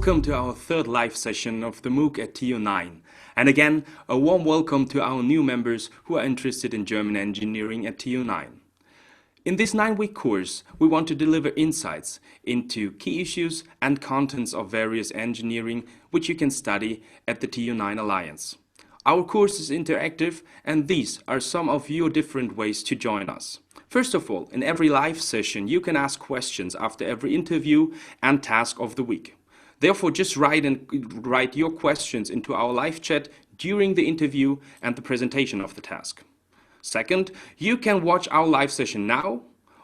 welcome to our third live session of the MOOC at TU9. And again, a warm welcome to our new members who are interested in German engineering at TU9. In this 9-week course, we want to deliver insights into key issues and contents of various engineering which you can study at the TU9 Alliance. Our course is interactive, and these are some of your different ways to join us. First of all, in every live session, you can ask questions after every interview and task of the week. Therefore, just write your questions into our live chat during the interview and the presentation of the task. Second, you can watch our live session now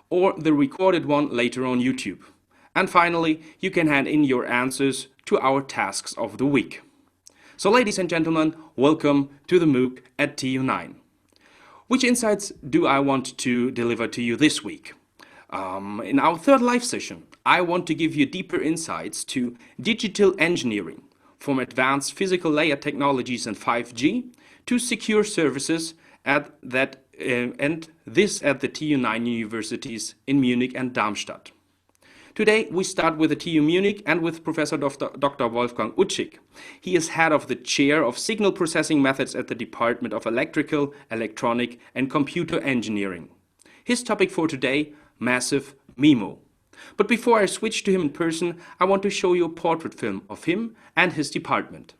or the recorded one later on YouTube. And finally, you can hand in your answers to our tasks of the week. So ladies and gentlemen, welcome to the MOOC at TU9. Which insights do I want to deliver to you this week? In our third live session, I want to give you deeper insights to digital engineering, from advanced physical layer technologies and 5G to secure services and this at the TU9 universities in Munich and Darmstadt. Today we start with the TU Munich and with Professor Dr. Wolfgang Utschick. He is head of the chair of signal processing methods at the Department of Electrical, Electronic and Computer Engineering. His topic for today, Massive MIMO. But before I switch to him in person, I want to show you a portrait film of him and his department.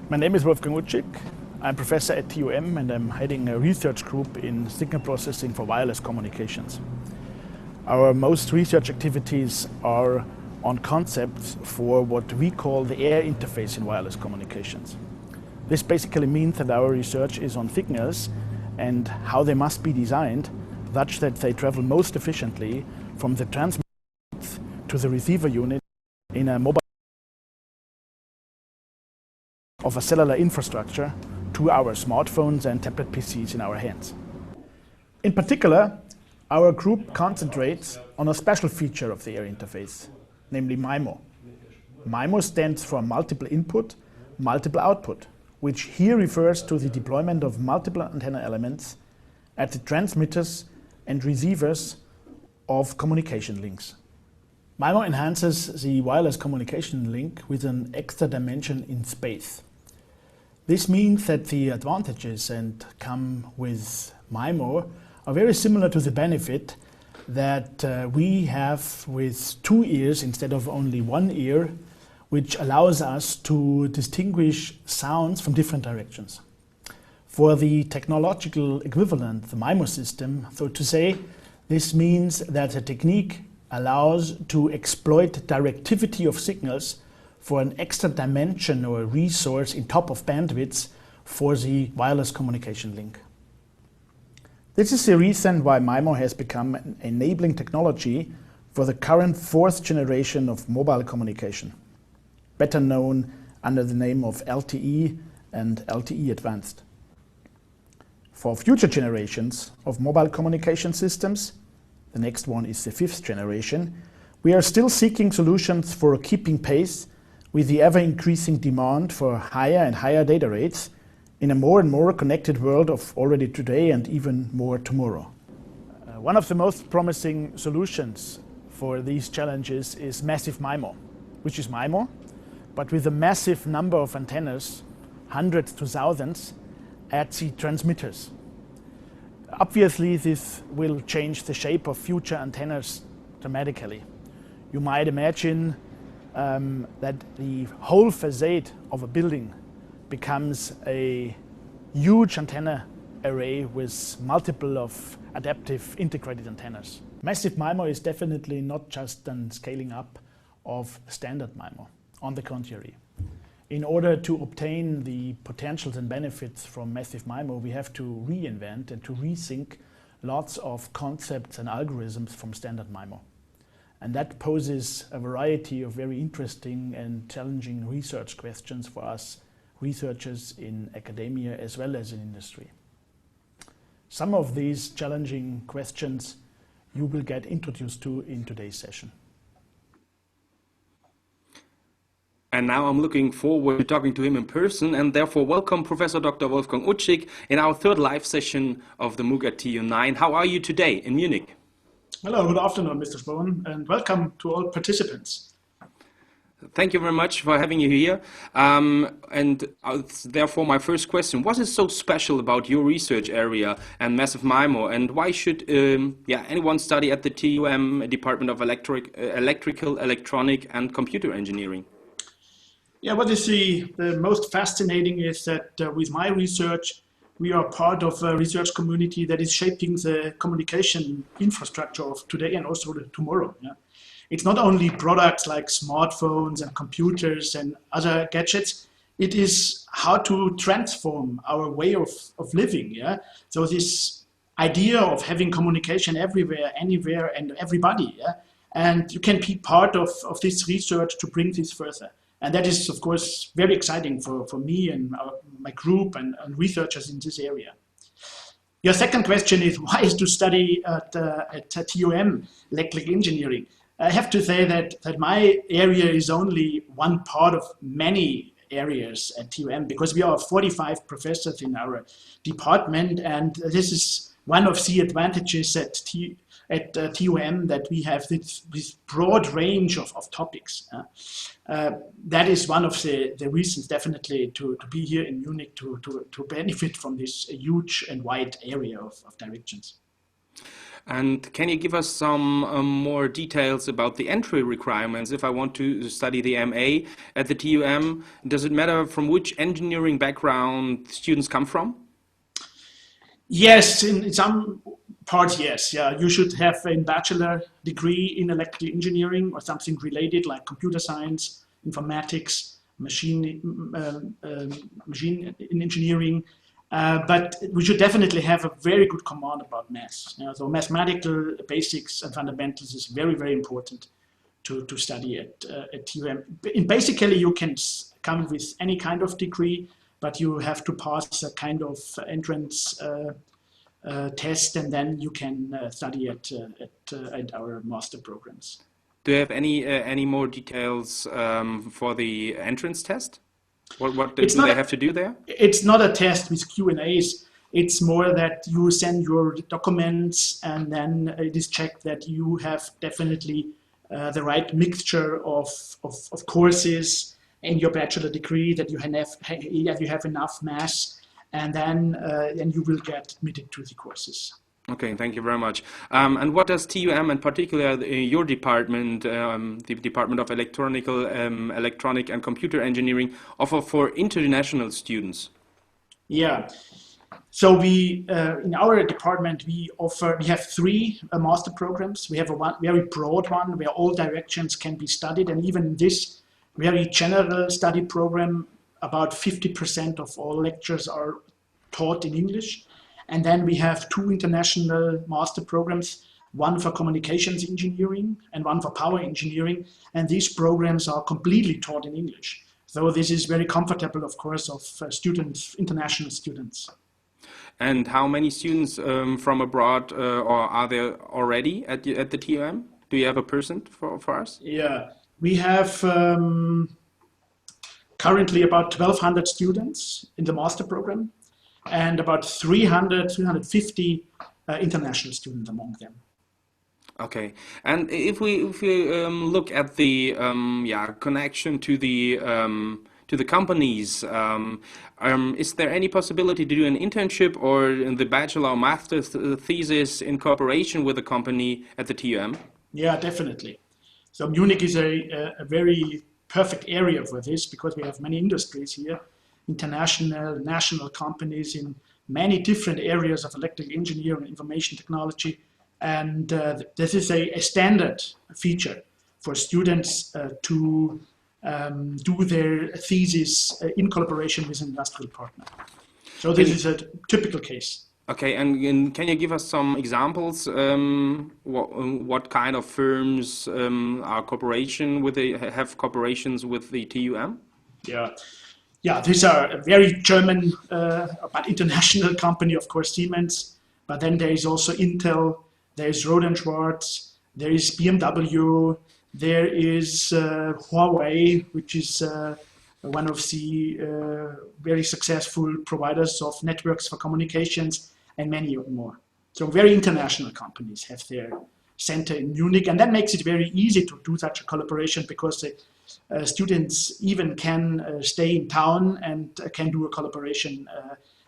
My name is Wolfgang Utschick. I'm professor at TUM and I'm heading a research group in signal processing for wireless communications. Our most research activities are on concepts for what we call the air interface in wireless communications. This basically means that our research is on signals and how they must be designed such that they travel most efficiently from the transmitter to the receiver unit in a mobile of a cellular infrastructure to our smartphones and tablet PCs in our hands. In particular, our group concentrates on a special feature of the air interface, namely MIMO. MIMO stands for multiple input, multiple output, which here refers to the deployment of multiple antenna elements at the transmitters and receivers of communication links. MIMO enhances the wireless communication link with an extra dimension in space. This means that the advantages that come with MIMO are very similar to the benefit that we have with 2 ears instead of only 1 ear, which allows us to distinguish sounds from different directions. For the technological equivalent, the MIMO system, so to say, this means that the technique allows to exploit directivity of signals for an extra dimension or a resource in top of bandwidths for the wireless communication link. This is the reason why MIMO has become an enabling technology for the current 4th generation of mobile communication, better known under the name of LTE and LTE Advanced. For future generations of mobile communication systems, the next one is the 5th generation, we are still seeking solutions for keeping pace with the ever-increasing demand for higher and higher data rates in a more and more connected world of already today and even more tomorrow. One of the most promising solutions for these challenges is massive MIMO, which is MIMO, but with a massive number of antennas, hundreds to thousands, at the transmitters. Obviously, this will change the shape of future antennas dramatically. You might imagine that the whole facade of a building becomes a huge antenna array with multiple of adaptive integrated antennas. Massive MIMO is definitely not just a scaling up of standard MIMO. On the contrary, in order to obtain the potentials and benefits from massive MIMO, we have to reinvent and to rethink lots of concepts and algorithms from standard MIMO. And that poses a variety of very interesting and challenging research questions for us researchers in academia as well as in industry. Some of these challenging questions you will get introduced to in today's session. And now I'm looking forward to talking to him in person, and therefore welcome Professor Dr. Wolfgang Utschick in our third live session of the MOOC at TU9. How are you today in Munich? Hello, good afternoon, Mr. Spohn, and welcome to all participants. Thank you very much for having you here. Therefore, my first question, what is so special about your research area and massive MIMO, and why should anyone study at the TUM Department of Electrical, Electronic and Computer Engineering? Yeah, what is the most fascinating is that with my research, we are part of a research community that is shaping the communication infrastructure of today and also tomorrow. Yeah? It's not only products like smartphones and computers and other gadgets, it is how to transform our way of living. Yeah? So this idea of having communication everywhere, anywhere, and everybody. Yeah? And you can be part of this research to bring this further. And that is, of course, very exciting for me and my group and researchers in this area. Your second question is, why is to study at TUM, electrical engineering? I have to say that my area is only one part of many areas at TUM, because we are 45 professors in our department, and this is one of the advantages at TUM, that we have this broad range of topics. That is one of the reasons definitely to be here in Munich to benefit from this huge and wide area of directions. And can you give us some more details about the entry requirements if I want to study the MA at the TUM? Does it matter from which engineering background students come from? Yes, in some parts, yes. Yeah, you should have a bachelor degree in electrical engineering or something related like computer science, informatics, machine engineering. But we should definitely have a very good command about maths. You know, so mathematical basics and fundamentals is very, very important to study at TUM. Basically, you can come with any kind of degree, but you have to pass a kind of entrance test, and then you can study at our master programs. Do you have any more details for the entrance test? What do they have to do there? It's not a test with Q&As. It's more that you send your documents, and then it is checked that you have definitely the right mixture of courses in your bachelor degree, that you have enough maths, and then you will get admitted to the courses. Okay, thank you very much. And what does TUM, in particular your department, the Department of Electronic and Computer Engineering, offer for international students? Yeah, so we in our department we have three master programs. We have a very broad one where all directions can be studied, and even in this very general study program, about 50% of all lectures are taught in English. And then we have two international master programs, one for communications engineering and one for power engineering. And these programs are completely taught in English. So this is very comfortable, of course, of students, international students. And how many students from abroad or are there already at the TUM? Do you have a percent for us? Yeah, we have currently about 1,200 students in the master program, and about 350 international students among them. Okay, and if we look at the connection to the companies, is there any possibility to do an internship or the bachelor or master thesis in cooperation with a company at the TUM? Yeah, definitely. So Munich is a very perfect area for this, because we have many industries here. International, national companies in many different areas of electrical engineering and information technology. And this is a standard feature for students to do their thesis in collaboration with an industrial partner. So this is a typical case. Okay, and can you give us some examples? What kind of firms have cooperations with the TUM? Yeah, these are a very German but international company, of course, Siemens. But then there is also Intel, there is Rohde & Schwarz, there is BMW, There is Huawei, which is one of the very successful providers of networks for communications, and many more. So very international companies have their center in Munich, and that makes it very easy to do such a collaboration because the students even can stay in town and can do a collaboration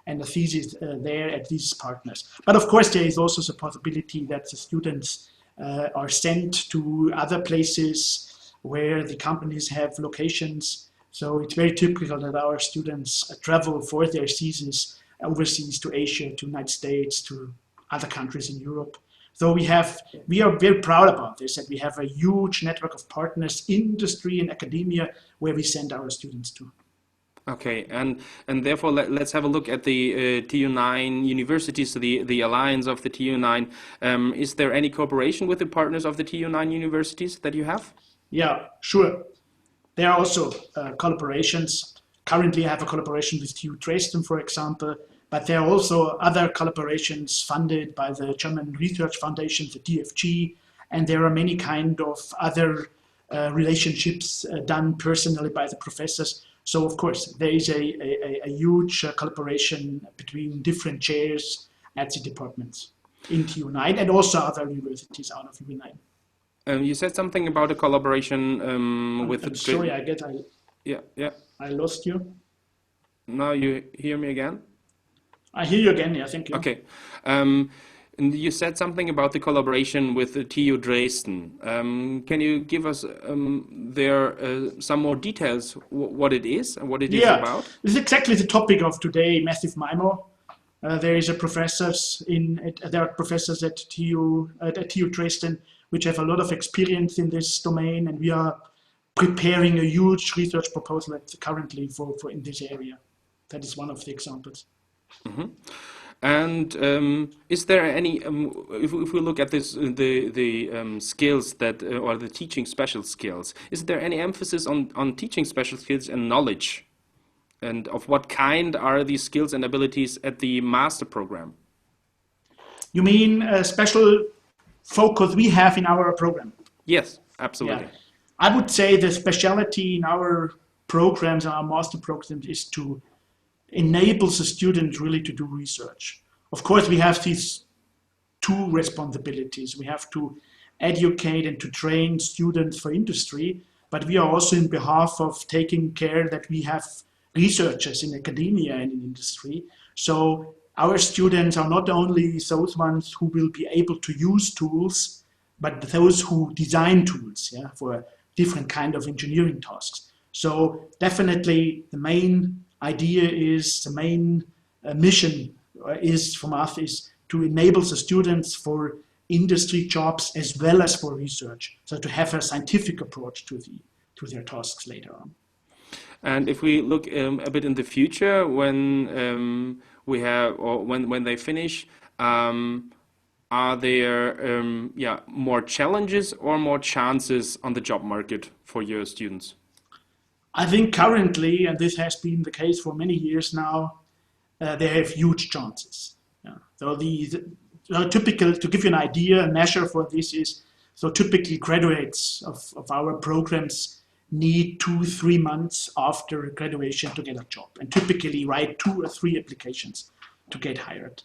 and a thesis there at these partners. But of course, there is also the possibility that the students are sent to other places where the companies have locations. So it's very typical that our students travel for their thesis overseas to Asia, to United States, to other countries in Europe. So we are very proud about this, that we have a huge network of partners, industry and academia, where we send our students to. Okay, and therefore let's have a look at the TU9 universities, so the alliance of the TU9. Is there any cooperation with the partners of the TU9 universities that you have? Yeah, sure. There are also collaborations. Currently, I have a collaboration with TU Dresden, for example, but there are also other collaborations funded by the German Research Foundation, the DFG, and there are many kind of other relationships done personally by the professors. So, of course, there is a huge collaboration between different chairs at the departments in TU9 and also other universities out of TU9. You said something about a collaboration with... I'm sorry, I lost you. Now you hear me again? I hear you again, yeah, thank you. Okay. And you said something about the collaboration with the TU Dresden. Can you give us some more details, what it is and what it is about? This is exactly the topic of today, massive MIMO. There are professors at TU Dresden which have a lot of experience in this domain, and we are preparing a huge research proposal currently for in this area. That is one of the examples. Mm-hmm. And is there any, if we look at this, the skills that, or the teaching special skills, is there any emphasis on teaching special skills and knowledge? And of what kind are these skills and abilities at the master program? You mean a special focus we have in our program? Yes, absolutely. Yeah. I would say the specialty in our programs, our master programs, is to enable the student really to do research. Of course, we have these two responsibilities. We have to educate and to train students for industry, but we are also in behalf of taking care that we have researchers in academia and in industry. So our students are not only those ones who will be able to use tools, but those who design tools, yeah, for different kind of engineering tasks. So definitely the main idea is, the main mission is from us is to enable the students for industry jobs as well as for research. So to have a scientific approach to their tasks later on. And if we look a bit in the future, when we have, or when they finish, are there more challenges or more chances on the job market for your students? I think currently, and this has been the case for many years now, they have huge chances. Yeah. So typical, to give you an idea, a measure for this is, so typically graduates of our programs need 2-3 months after graduation to get a job, and typically write 2 or 3 applications to get hired.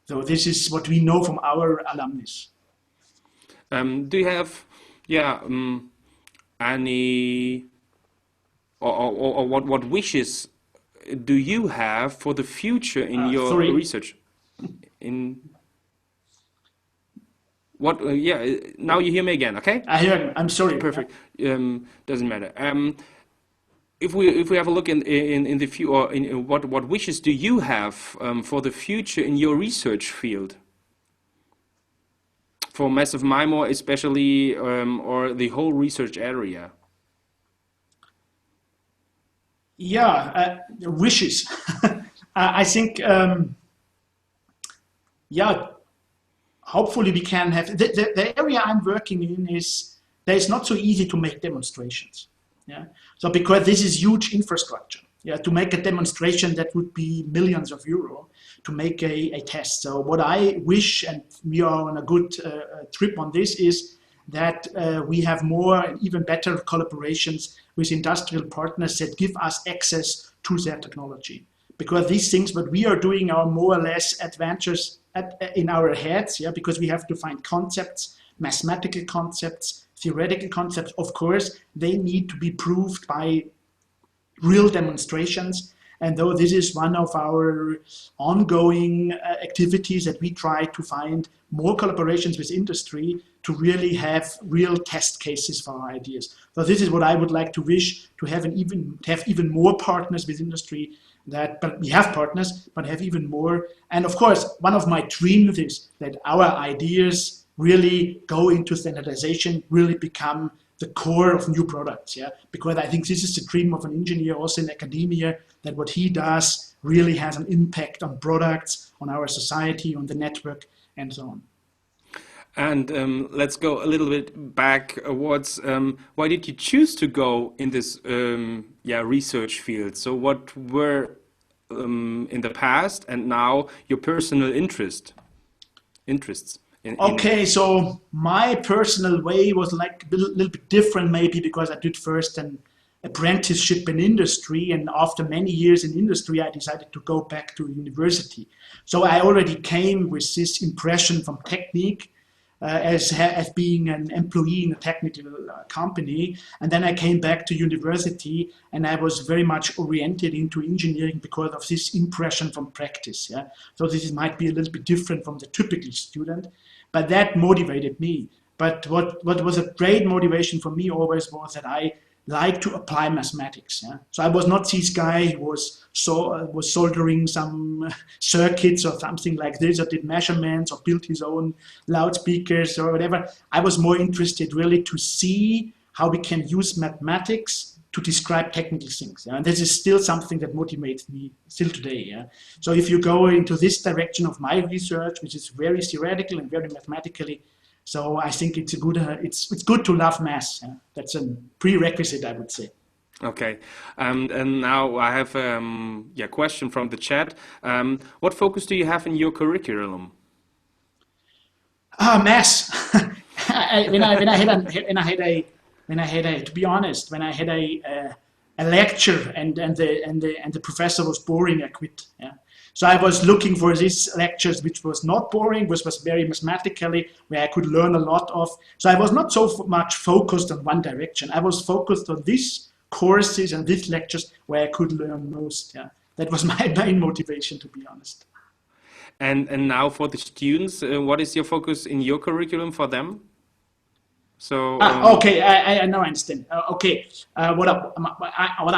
So this is what we know from our alumnus. Do you have, any, or what wishes do you have for the future in your research? In what? Now you hear me again, okay? I hear you. I'm sorry. Perfect. Doesn't matter. If we have a look in the future, or in what wishes do you have for the future in your research field? For massive MIMO especially, or the whole research area? Yeah, wishes. I think, hopefully we can have, the area I'm working in is, that it's not so easy to make demonstrations. Yeah. So because this is huge infrastructure, yeah, to make a demonstration that would be millions of euro to make a test. So what I wish, and we are on a good trip on this, is that we have more and even better collaborations with industrial partners that give us access to their technology. Because these things, what we are doing are more or less adventures in our heads, yeah, because we have to find concepts, mathematical concepts, theoretical concepts. Of course, they need to be proved by real demonstrations. And though this is one of our ongoing activities, that we try to find more collaborations with industry to really have real test cases for our ideas. So this is what I would like to wish, to have even more partners with industry. But we have partners, but have even more. And of course, one of my dreams is that our ideas really go into standardization, really become the core of new products, yeah. Because I think this is the dream of an engineer, also in academia, that what he does really has an impact on products, on our society, on the network, and so on. And let's go a little bit backwards. Why did you choose to go in this research field? So what were in the past and now your personal interests? Okay, so my personal way was like a little bit different, maybe because I did first an apprenticeship in industry, and after many years in industry, I decided to go back to university. So I already came with this impression from technique, as being an employee in a technical company. And then I came back to university, and I was very much oriented into engineering because of this impression from practice. Yeah? So this might be a little bit different from the typical student, but that motivated me. But what was a great motivation for me always was that I like to apply mathematics. Yeah? So I was not this guy who was soldering some circuits or something like this, or did measurements or built his own loudspeakers or whatever. I was more interested really to see how we can use mathematics to describe technical things. Yeah? And this is still something that motivates me still today. Yeah? So if you go into this direction of my research, which is very theoretical and very mathematically, so I think it's it's good to love math. Yeah? That's a prerequisite, I would say. Okay, and now I have a question from the chat. What focus do you have in your curriculum? Math. To be honest, when I had a lecture and the professor was boring, I quit. Yeah. So I was looking for these lectures which was not boring, which was very mathematically, where I could learn a lot of. So I was not so much focused on one direction. I was focused on these courses and these lectures where I could learn most. Yeah, that was my main motivation, to be honest. And now for the students, what is your focus in your curriculum for them? So okay, I now understand. What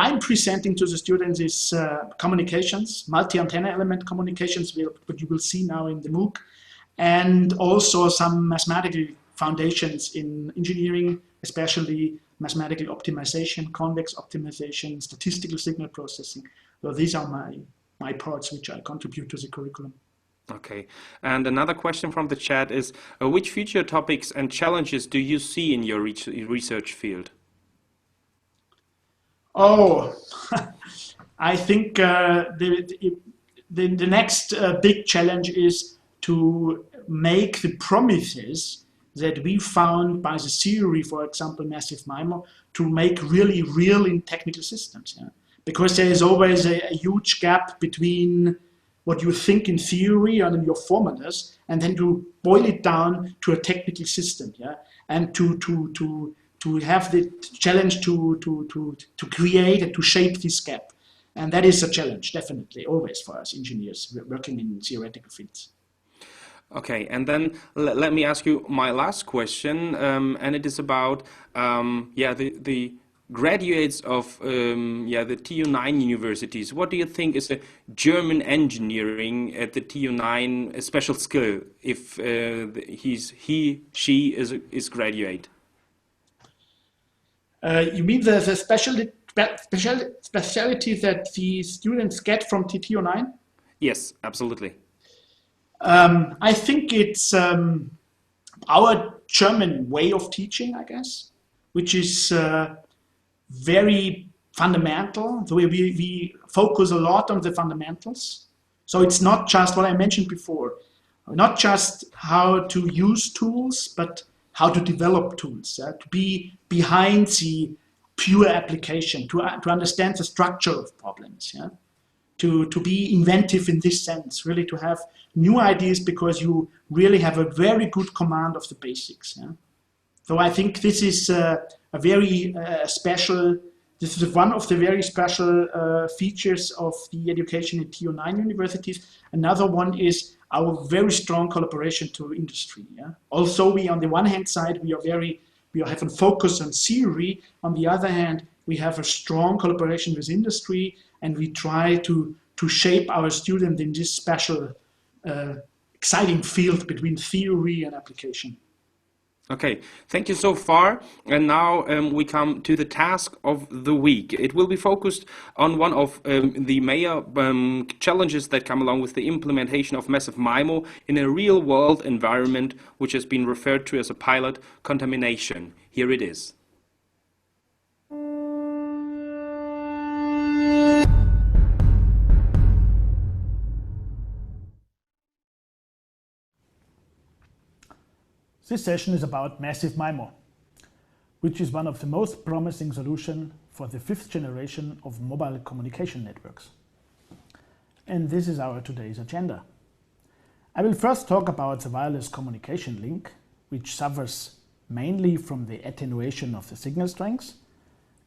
I'm presenting to the students is communications, multi-antenna element communications, what you will see now in the MOOC, and also some mathematical foundations in engineering, especially mathematical optimization, convex optimization, statistical signal processing. So these are my parts which I contribute to the curriculum. Okay, and another question from the chat is, which future topics and challenges do you see in your research field? Oh, I think the next big challenge is to make the promises that we found by the theory, for example, massive MIMO, to make really real in technical systems. Yeah? Because there is always a huge gap between what you think in theory and in your formulas, and then to boil it down to a technical system, yeah, and to have the challenge to create and to shape this gap, and that is a challenge, definitely, always for us engineers working in theoretical fields. Okay, and then let me ask you my last question, and it is about the graduates of the TU9 universities. What do you think is a German engineering at the TU9 a special skill if she is graduate? You mean the specialty that the students get from TU9? Yes, absolutely. I think it's our German way of teaching, I guess, which is very fundamental. So we focus a lot on the fundamentals. So it's not just what I mentioned before, not just how to use tools, but how to develop tools, to be behind the pure application, to understand the structure of problems, to be inventive in this sense, really to have new ideas because you really have a very good command of the basics. So I think this is a very special, this is one of the very special features of the education in TU9 universities. Another one is our very strong collaboration to industry. Also, we on the one hand side, we have a focus on theory. On the other hand, we have a strong collaboration with industry, and we try to shape our student in this special, exciting field between theory and application. Okay, thank you so far. And now we come to the task of the week. It will be focused on one of the major challenges that come along with the implementation of massive MIMO in a real-world environment, which has been referred to as a pilot contamination. Here it is. This session is about massive MIMO, which is one of the most promising solutions for the 5th generation of mobile communication networks. And this is our today's agenda. I will first talk about the wireless communication link, which suffers mainly from the attenuation of the signal strengths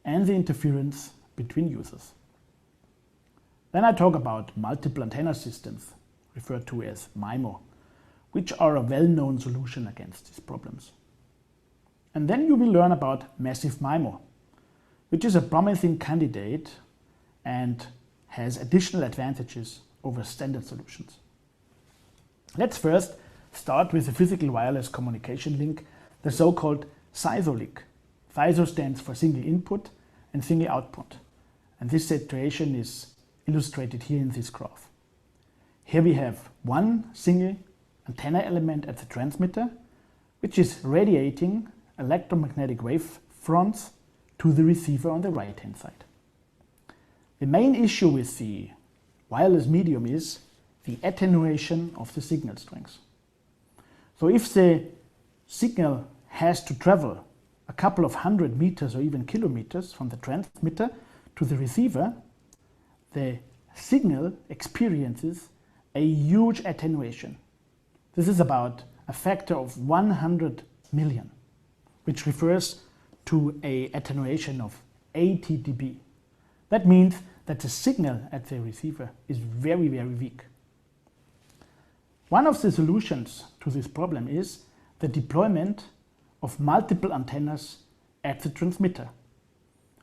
and the interference between users. Then I talk about multiple antenna systems, referred to as MIMO, which are a well-known solution against these problems. And then you will learn about massive MIMO, which is a promising candidate and has additional advantages over standard solutions. Let's first start with the physical wireless communication link, the so-called SISO link. SISO stands for single input and single output. And this situation is illustrated here in this graph. Here we have one single antenna element at the transmitter, which is radiating electromagnetic wave fronts to the receiver on the right hand side. The main issue with the wireless medium is the attenuation of the signal strength. So if the signal has to travel a couple of 100 meters or even kilometers from the transmitter to the receiver, the signal experiences a huge attenuation. This is about a factor of 100 million, which refers to an attenuation of 80 dB. That means that the signal at the receiver is very, very weak. One of the solutions to this problem is the deployment of multiple antennas at the transmitter,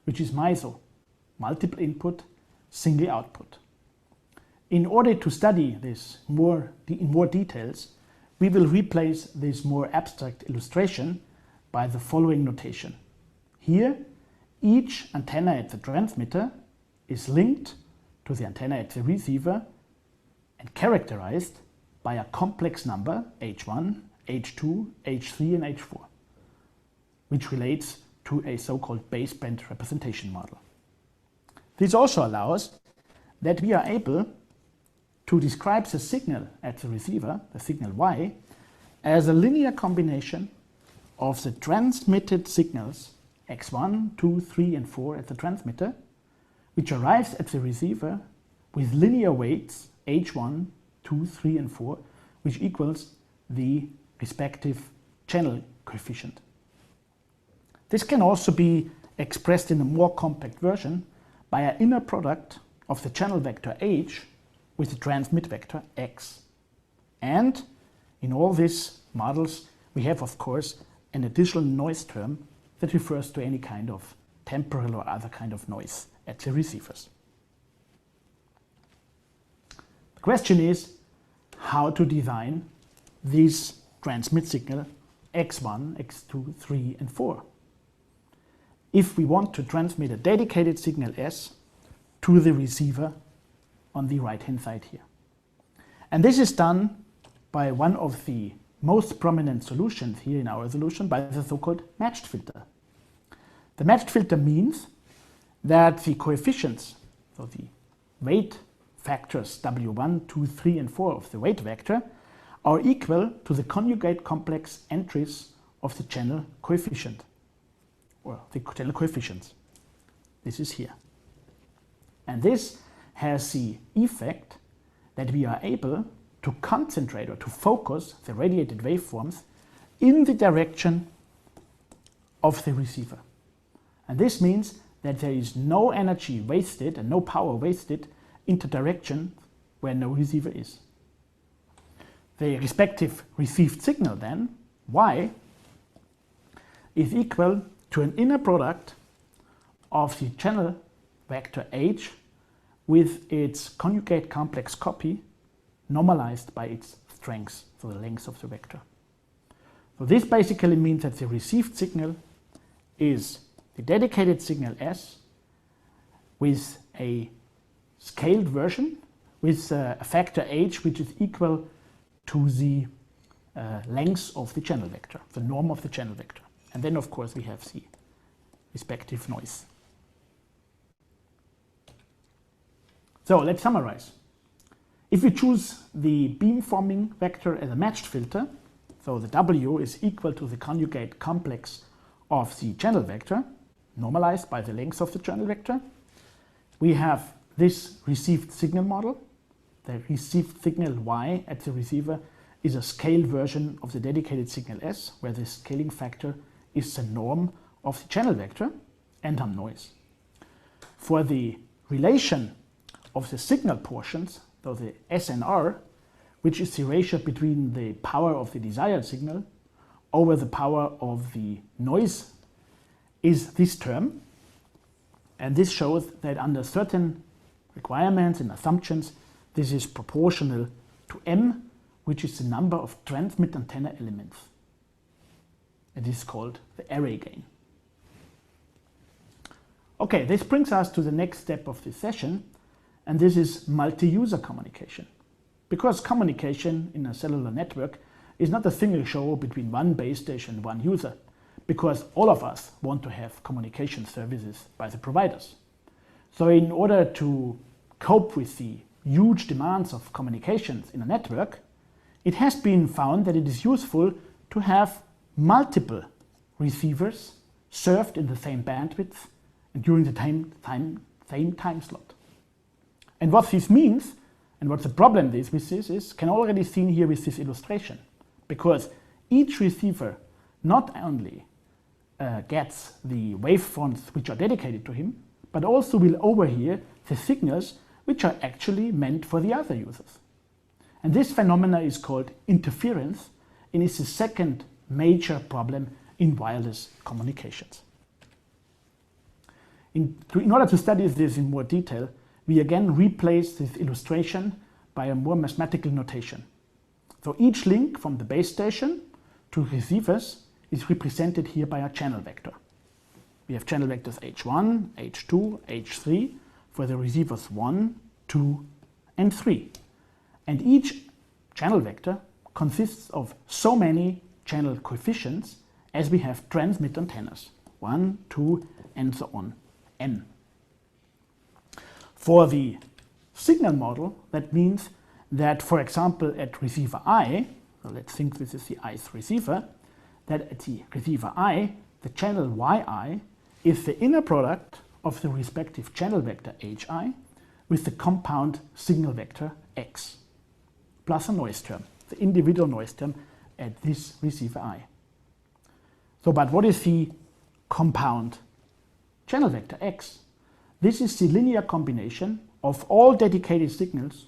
which is MISO, multiple input, single output. In order to study this in more details, we will replace this more abstract illustration by the following notation. Here, each antenna at the transmitter is linked to the antenna at the receiver and characterized by a complex number H1, H2, H3 and H4, which relates to a so-called baseband representation model. This also allows that we are able to describe the signal at the receiver, the signal Y, as a linear combination of the transmitted signals X1, 2, 3 and 4 at the transmitter, which arrives at the receiver with linear weights H1, 2, 3 and 4, which equals the respective channel coefficient. This can also be expressed in a more compact version by an inner product of the channel vector H with the transmit vector X. And in all these models, we have, of course, an additional noise term that refers to any kind of temporal or other kind of noise at the receivers. The question is how to design this transmit signal X1, X2, 3 and 4. If we want to transmit a dedicated signal S to the receiver on the right hand side here. And this is done by one of the most prominent solutions here in our solution, by the so-called matched filter. The matched filter means that the coefficients, so the weight factors W1, 2, 3 and 4 of the weight vector, are equal to the conjugate complex entries of the channel coefficient, or the channel coefficients. This is here. And this has the effect that we are able to concentrate or to focus the radiated waveforms in the direction of the receiver. And this means that there is no energy wasted and no power wasted into direction where no receiver is. The respective received signal then, Y, is equal to an inner product of the channel vector H with its conjugate complex copy normalized by its strength, so the length of the vector. So this basically means that the received signal is the dedicated signal S with a scaled version with a factor H which is equal to the length of the channel vector, the norm of the channel vector. And then of course we have the respective noise. So let's summarize. If we choose the beamforming vector as a matched filter, so the W is equal to the conjugate complex of the channel vector, normalized by the length of the channel vector, we have this received signal model. The received signal Y at the receiver is a scaled version of the dedicated signal S, where the scaling factor is the norm of the channel vector and some noise. For the relation of the signal portions, so the S and R, which is the ratio between the power of the desired signal over the power of the noise, is this term. And this shows that under certain requirements and assumptions, this is proportional to M, which is the number of transmit antenna elements. It is called the array gain. Okay, this brings us to the next step of this session, and this is multi-user communication. Because communication in a cellular network is not a single show between one base station and one user, because all of us want to have communication services by the providers. So in order to cope with the huge demands of communications in a network, it has been found that it is useful to have multiple receivers served in the same bandwidth and during the same time slot. And what this means, and what the problem is with this is, can already seen here with this illustration, because each receiver not only gets the waveforms which are dedicated to him, but also will overhear the signals which are actually meant for the other users. And this phenomena is called interference, and is the second major problem in wireless communications. In order to study this in more detail, we again replace this illustration by a more mathematical notation. So each link from the base station to receivers is represented here by a channel vector. We have channel vectors H1, H2, H3 for the receivers 1, 2, and 3. And each channel vector consists of so many channel coefficients as we have transmit antennas, 1, 2, and so on, n. For the signal model, that means that, for example, at receiver I, so let's think this is the ith receiver, that at the receiver I, the channel Yi is the inner product of the respective channel vector Hi with the compound signal vector X, plus a noise term, the individual noise term at this receiver I. So, but what is the compound channel vector X? This is the linear combination of all dedicated signals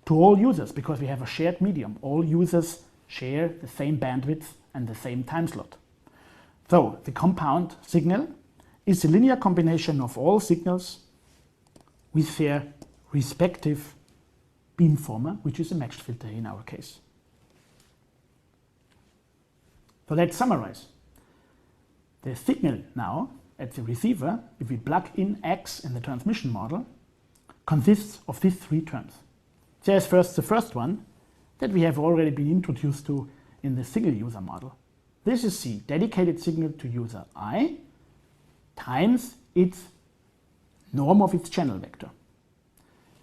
to all users, because we have a shared medium. All users share the same bandwidth and the same time slot. So the compound signal is the linear combination of all signals with their respective beamformer, which is a matched filter in our case. So let's summarize. The signal now at the receiver, if we plug in X in the transmission model, consists of these three terms. There's first the first one that we have already been introduced to in the single user model. This is the dedicated signal to user I times its norm of its channel vector.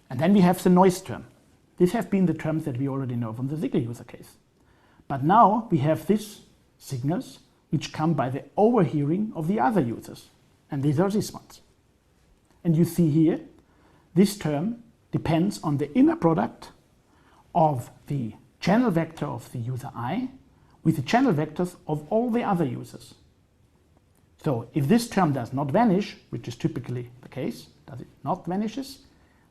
And then we have the noise term. These have been the terms that we already know from the single user case. But now we have these signals which come by the overhearing of the other users. And these are these ones. And you see here, this term depends on the inner product of the channel vector of the user I with the channel vectors of all the other users. So if this term does not vanish, which is typically the case, does it not vanishes,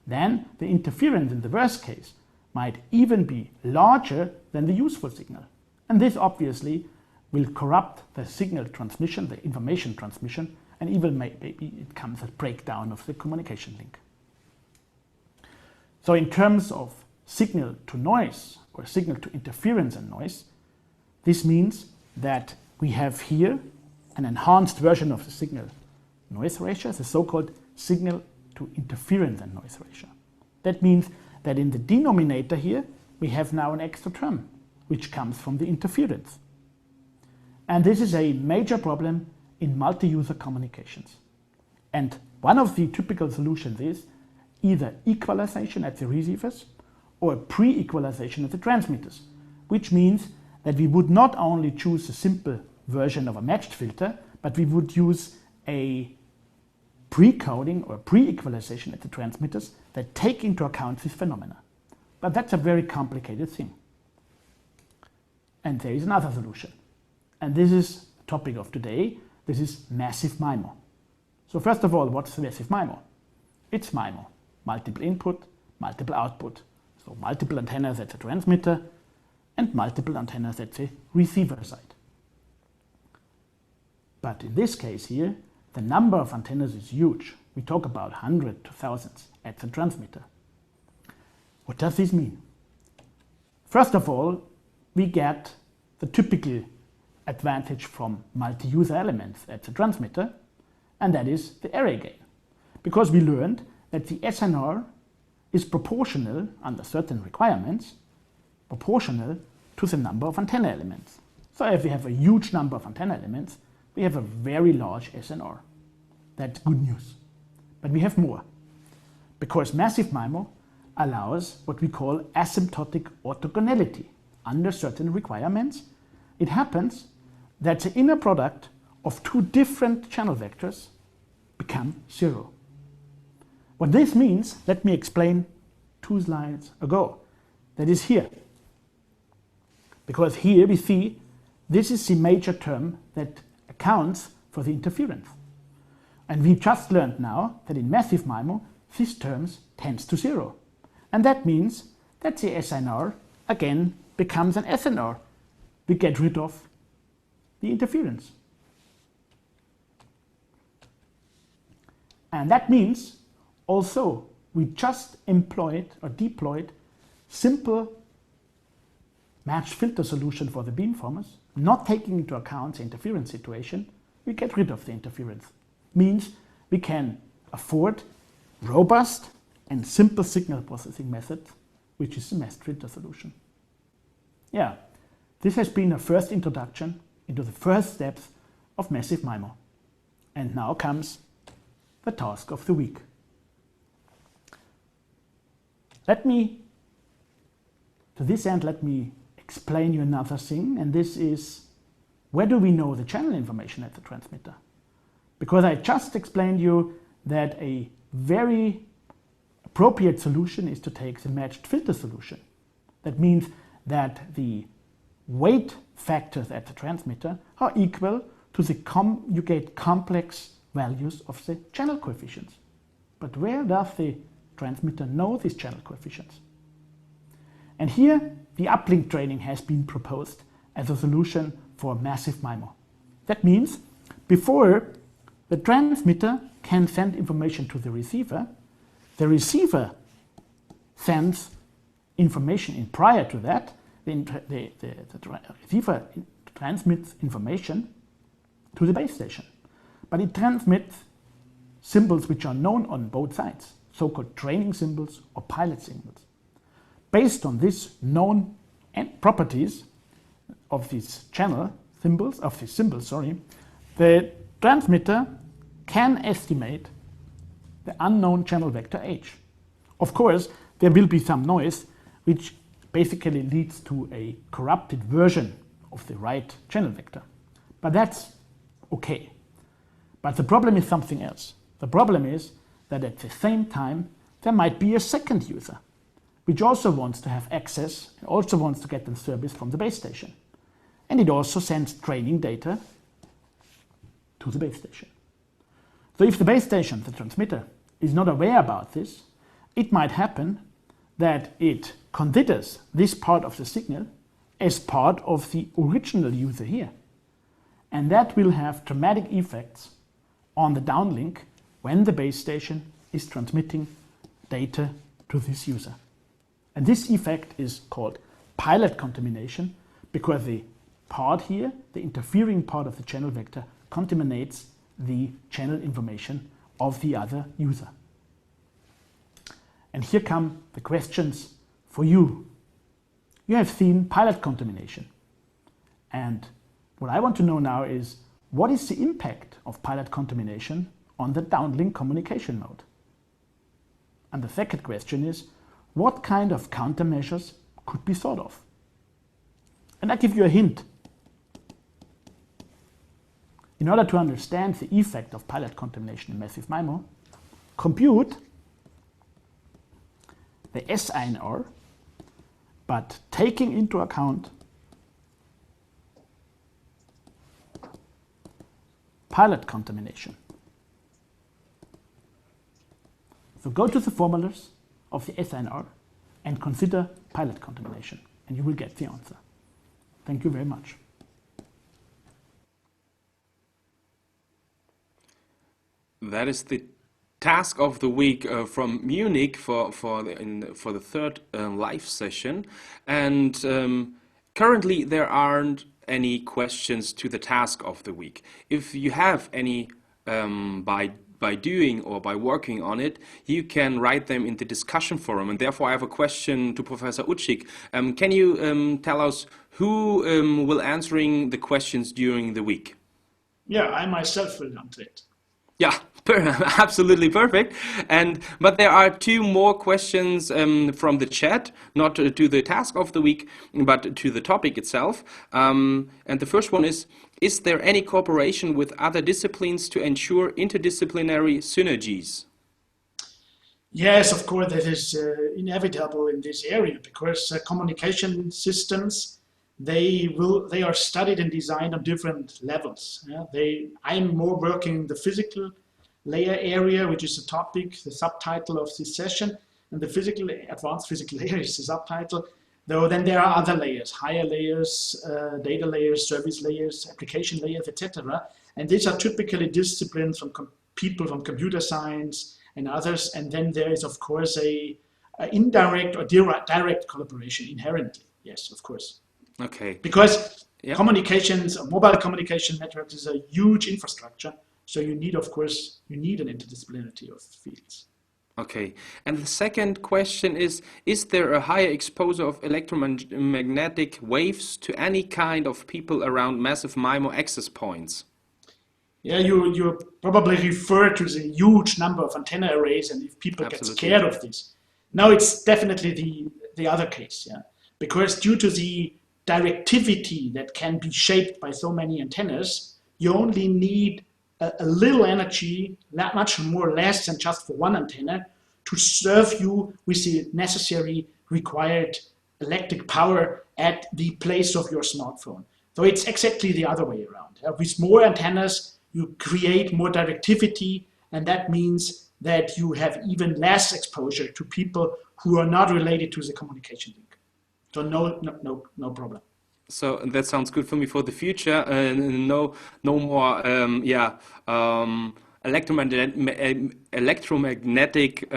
then the interference in the worst case might even be larger than the useful signal. And this obviously will corrupt the signal transmission, the information transmission, and even maybe it comes a breakdown of the communication link. So in terms of signal to noise or signal to interference and noise, this means that we have here an enhanced version of the signal noise ratio, the so-called signal to interference and noise ratio. That means that in the denominator here, we have now an extra term, which comes from the interference. And this is a major problem in multi-user communications. And one of the typical solutions is either equalization at the receivers or pre-equalization at the transmitters, which means that we would not only choose a simple version of a matched filter, but we would use a pre-coding or pre-equalization at the transmitters that take into account this phenomena. But that's a very complicated thing. And there is another solution. And this is the topic of today. This is massive MIMO. So first of all, what's massive MIMO? It's MIMO. Multiple input, multiple output. So multiple antennas at the transmitter and multiple antennas at the receiver side. But in this case here, the number of antennas is huge. We talk about hundreds to thousands at the transmitter. What does this mean? First of all, we get the typical advantage from multi-user elements at the transmitter, and that is the array gain. Because we learned that the SNR is proportional, under certain requirements, proportional to the number of antenna elements. So if we have a huge number of antenna elements, we have a very large SNR. That's good news. But we have more. Because massive MIMO allows what we call asymptotic orthogonality. Under certain requirements, it happens that the inner product of two different channel vectors become zero. What this means, let me explain 2 slides ago. That is here. Because here we see this is the major term that accounts for the interference. And we just learned now that in massive MIMO, this term tends to 0. And that means that the SNR again becomes an SNR. We get rid of the interference. And that means also we just employed or deployed simple matched filter solution for the beamformers, not taking into account the interference situation. We get rid of the interference. Means we can afford robust and simple signal processing methods, which is the matched filter solution. Yeah, this has been a first introduction into the first steps of massive MIMO. And now comes the task of the week. To this end, let me explain you another thing, and this is, where do we know the channel information at the transmitter? Because I just explained you that a very appropriate solution is to take the matched filter solution. That means that the weight factors at the transmitter are equal to the conjugate complex values of the channel coefficients. But where does the transmitter know these channel coefficients? And here the uplink training has been proposed as a solution for massive MIMO. That means before the transmitter can send information to the receiver sends information in prior to that. The receiver transmits information to the base station. But it transmits symbols which are known on both sides, so-called training symbols or pilot symbols. Based on these known properties of these symbols, the transmitter can estimate the unknown channel vector h. Of course, there will be some noise which basically leads to a corrupted version of the right channel vector. But that's okay. But the problem is something else. The problem is that at the same time, there might be a second user, which also wants to have access and also wants to get the service from the base station. And it also sends training data to the base station. So if the base station, the transmitter, is not aware about this, it might happen that it considers this part of the signal as part of the original user here. And that will have dramatic effects on the downlink when the base station is transmitting data to this user. And this effect is called pilot contamination, because the part here, the interfering part of the channel vector, contaminates the channel information of the other user. And here come the questions for you. You have seen pilot contamination. And what I want to know now is, what is the impact of pilot contamination on the downlink communication mode? And the second question is, what kind of countermeasures could be thought of? And I give you a hint. In order to understand the effect of pilot contamination in massive MIMO, compute the SINR, but taking into account pilot contamination. So go to the formulas of the SINR and consider pilot contamination, and you will get the answer. Thank you very much. That is the task of the week from Munich for the third live session. And currently there aren't any questions to the task of the week. If you have any by doing or by working on it, you can write them in the discussion forum. And therefore I have a question to Professor Utschick. Can you tell us who will answering the questions during the week? Yeah, I myself will answer it. Yeah, absolutely perfect. But there are two more questions from the chat, not to the task of the week, but to the topic itself. And the first one is there any cooperation with other disciplines to ensure interdisciplinary synergies? Yes, of course, that is inevitable in this area, because communication systems, they are studied and designed on different levels. I'm more working in the physical layer area, which is the topic, the subtitle of this session, and the advanced physical layer is the subtitle. Though then there are other layers, higher layers, data layers, service layers, application layers, etc. And these are typically disciplines from people from computer science and others. And then there is, of course, a indirect or direct collaboration inherently. Yes, of course. Okay. Because communications, mobile communication networks is a huge infrastructure. So you need, of course, an interdisciplinarity of fields. Okay. And the second question is there a higher exposure of electromagnetic waves to any kind of people around massive MIMO access points? Yeah, you probably refer to the huge number of antenna arrays, and if people get scared of this. Now it's definitely the other case, yeah. Because due to the directivity that can be shaped by so many antennas, you only need a little energy, not much more or less than just for one antenna, to serve you with the necessary required electric power at the place of your smartphone. So it's exactly the other way around. With more antennas, you create more directivity, and that means that you have even less exposure to people who are not related to the communication link. So no problem. So that sounds good for me for the future. No more electromagnetic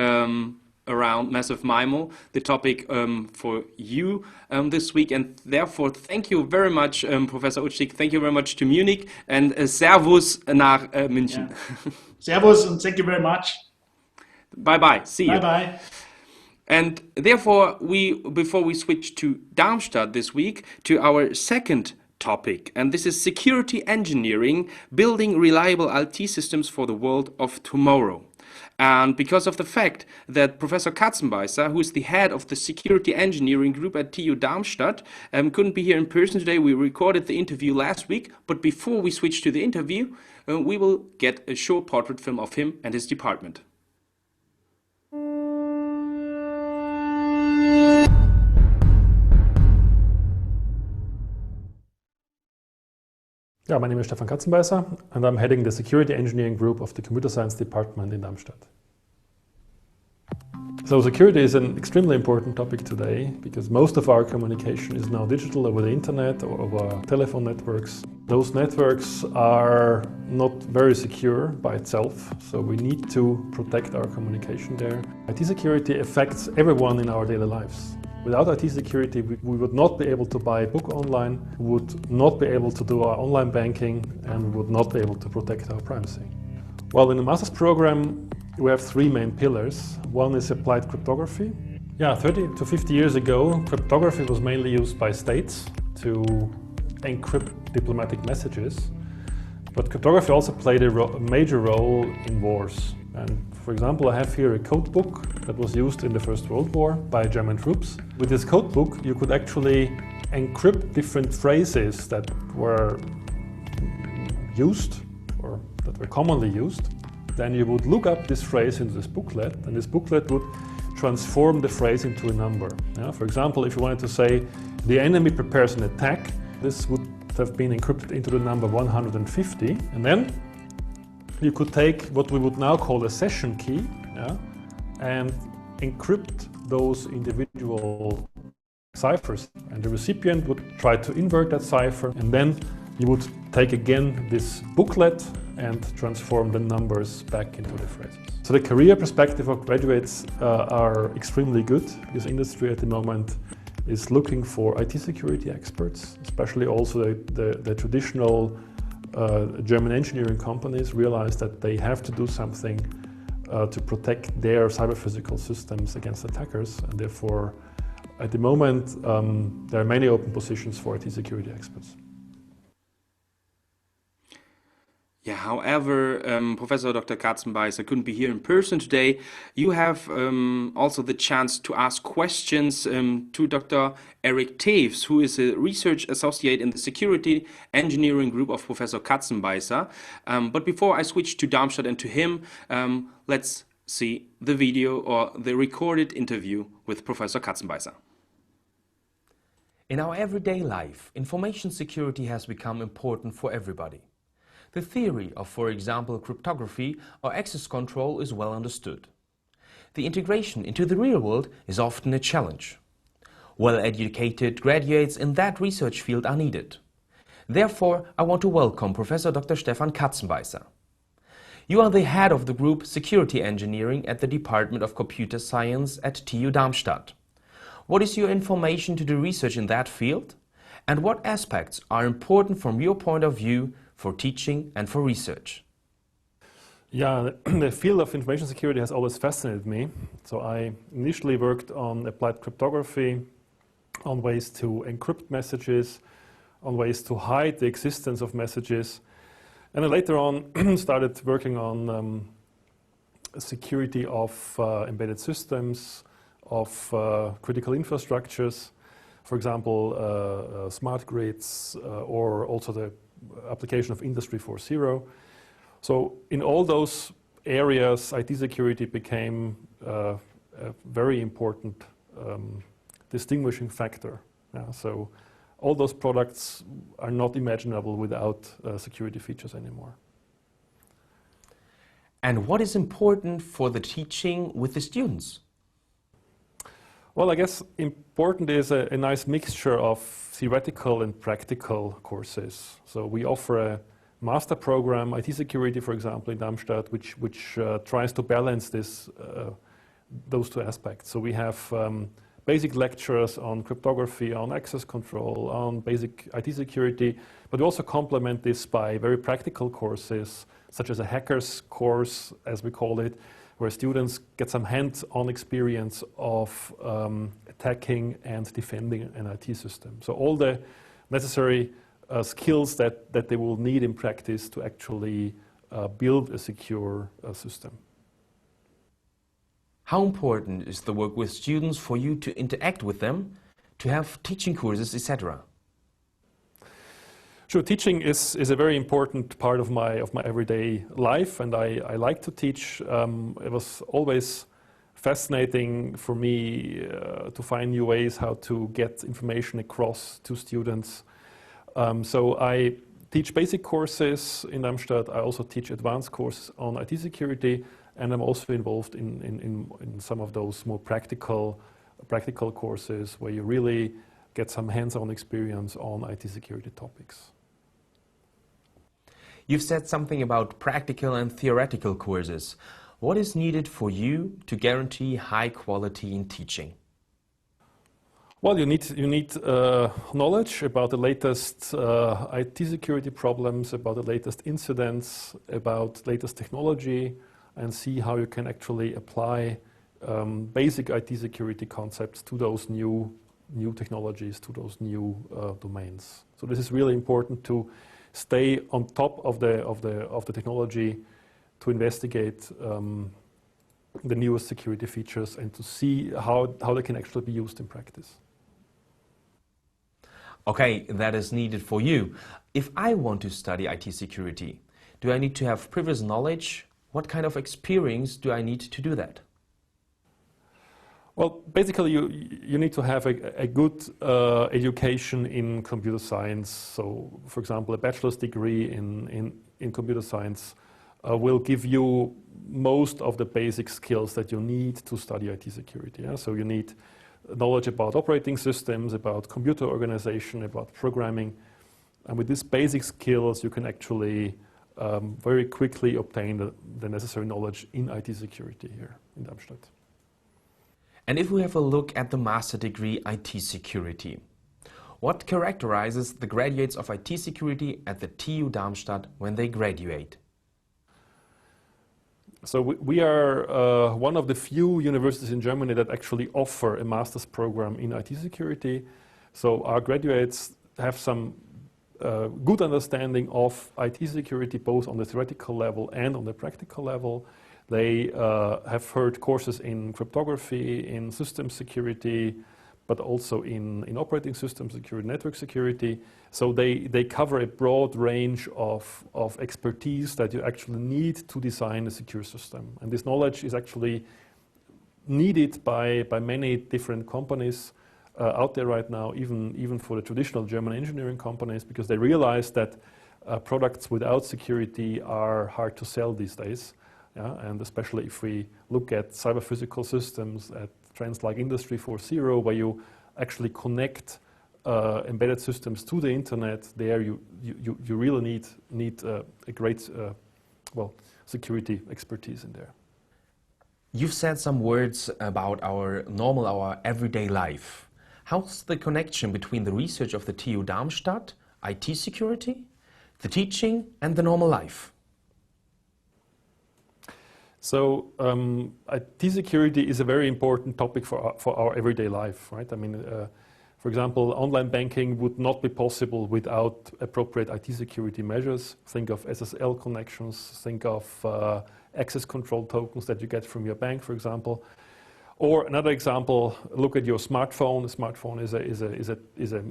around massive MIMO. The topic for you this week, and therefore thank you very much, Professor Utschick. Thank you very much to Munich, and Servus nach München. Yeah. Servus and thank you very much. Bye bye. See you. Bye bye. And therefore, before we switch to Darmstadt this week, to our second topic, and this is security engineering, building reliable IT systems for the world of tomorrow. And because of the fact that Professor Katzenbeisser, who is the head of the security engineering group at TU Darmstadt, couldn't be here in person today, we recorded the interview last week. But before we switch to the interview, we will get a short portrait film of him and his department. Yeah, my name is Stefan Katzenbeisser, and I'm heading the security engineering group of the computer science department in Darmstadt. So security is an extremely important topic today because most of our communication is now digital over the internet or over telephone networks. Those networks are not very secure by itself, so we need to protect our communication there. IT security affects everyone in our daily lives. Without IT security, we would not be able to buy a book online, we would not be able to do our online banking, and we would not be able to protect our privacy. Well, in the master's program, we have three main pillars. One is applied cryptography. Yeah, 30 to 50 years ago, cryptography was mainly used by states to encrypt diplomatic messages. But cryptography also played a major role in wars. And for example, I have here a code book that was used in the First World War by German troops. With this code book, you could actually encrypt different phrases that were used or that were commonly used. Then you would look up this phrase into this booklet, and this booklet would transform the phrase into a number. Yeah? For example, if you wanted to say, the enemy prepares an attack, this would have been encrypted into the number 150, and then you could take what we would now call a session key, yeah, and encrypt those individual ciphers. And the recipient would try to invert that cipher, and then you would take again this booklet and transform the numbers back into the phrases. So the career perspective of graduates are extremely good because industry at the moment is looking for IT security experts, especially also the traditional German engineering companies realize that they have to do something to protect their cyber-physical systems against attackers, and therefore at the moment there are many open positions for IT security experts. Yeah, however, Professor Dr. Katzenbeisser couldn't be here in person today. You have also the chance to ask questions to Dr. Eric Teves, who is a research associate in the security engineering group of Professor Katzenbeisser. But before I switch to Darmstadt and to him, let's see the video or the recorded interview with Professor Katzenbeisser. In our everyday life, information security has become important for everybody. The theory of, for example, cryptography or access control is well understood. The integration into the real world is often a challenge. Well-educated graduates in that research field are needed. Therefore, I want to welcome Professor Dr. Stefan Katzenbeisser. You are the head of the group Security Engineering at the Department of Computer Science at TU Darmstadt. What is your information to the research in that field? And what aspects are important from your point of view for teaching and for research? Yeah, the field of information security has always fascinated me. So I initially worked on applied cryptography, on ways to encrypt messages, on ways to hide the existence of messages. And then later on started working on security of embedded systems, of critical infrastructures, for example, smart grids, or also the application of Industry 4.0. So in all those areas, IT security became a very important distinguishing factor. Yeah, so all those products are not imaginable without security features anymore. And what is important for the teaching with the students? Well, I guess important is a nice mixture of theoretical and practical courses. So we offer a master program, IT security, for example, in Darmstadt, which tries to balance those two aspects. So we have basic lectures on cryptography, on access control, on basic IT security, but we also complement this by very practical courses, such as a hacker's course, as we call it, where students get some hands-on experience of attacking and defending an IT system. So all the necessary skills that they will need in practice to actually build a secure system. How important is the work with students for you to interact with them, to have teaching courses, etc.? Sure, teaching is a very important part of my everyday life, and I like to teach. It was always fascinating for me to find new ways how to get information across to students. So I teach basic courses in Darmstadt. I also teach advanced courses on IT security, and I'm also involved in some of those more practical courses where you really get some hands-on experience on IT security topics. You've said something about practical and theoretical courses. What is needed for you to guarantee high quality in teaching? Well, you need knowledge about the latest IT security problems, about the latest incidents, about latest technology, and see how you can actually apply basic IT security concepts to those new technologies, to those new domains. So this is really important to stay on top of the technology, to investigate the newest security features and to see how they can actually be used in practice. Okay, that is needed for you. If I want to study IT security, do I need to have previous knowledge? What kind of experience do I need to do that? Well, basically you need to have a good education in computer science. So, for example, a bachelor's degree in computer science will give you most of the basic skills that you need to study IT security. Yeah? So you need knowledge about operating systems, about computer organization, about programming. And with these basic skills, you can actually very quickly obtain the necessary knowledge in IT security here in Darmstadt. And if we have a look at the master degree IT security, what characterizes the graduates of IT security at the TU Darmstadt when they graduate? So we are one of the few universities in Germany that actually offer a master's program in IT security. So our graduates have some good understanding of IT security, both on the theoretical level and on the practical level. They have heard courses in cryptography, in system security, but also in operating system security, network security. So they cover a broad range of expertise that you actually need to design a secure system. And this knowledge is actually needed by many different companies out there right now, even for the traditional German engineering companies, because they realize that products without security are hard to sell these days. Yeah? And especially if we look at cyber-physical systems, at trends like Industry 4.0, where you actually connect embedded systems to the internet, there you really need a great security expertise in there. You've said some words about our everyday life. How's the connection between the research of the TU Darmstadt, IT security, the teaching, and the normal life? So IT security is a very important topic for our everyday life, right? I mean, for example, online banking would not be possible without appropriate IT security measures. Think of SSL connections, think of access control tokens that you get from your bank, for example. Or another example, look at your smartphone. A smartphone is a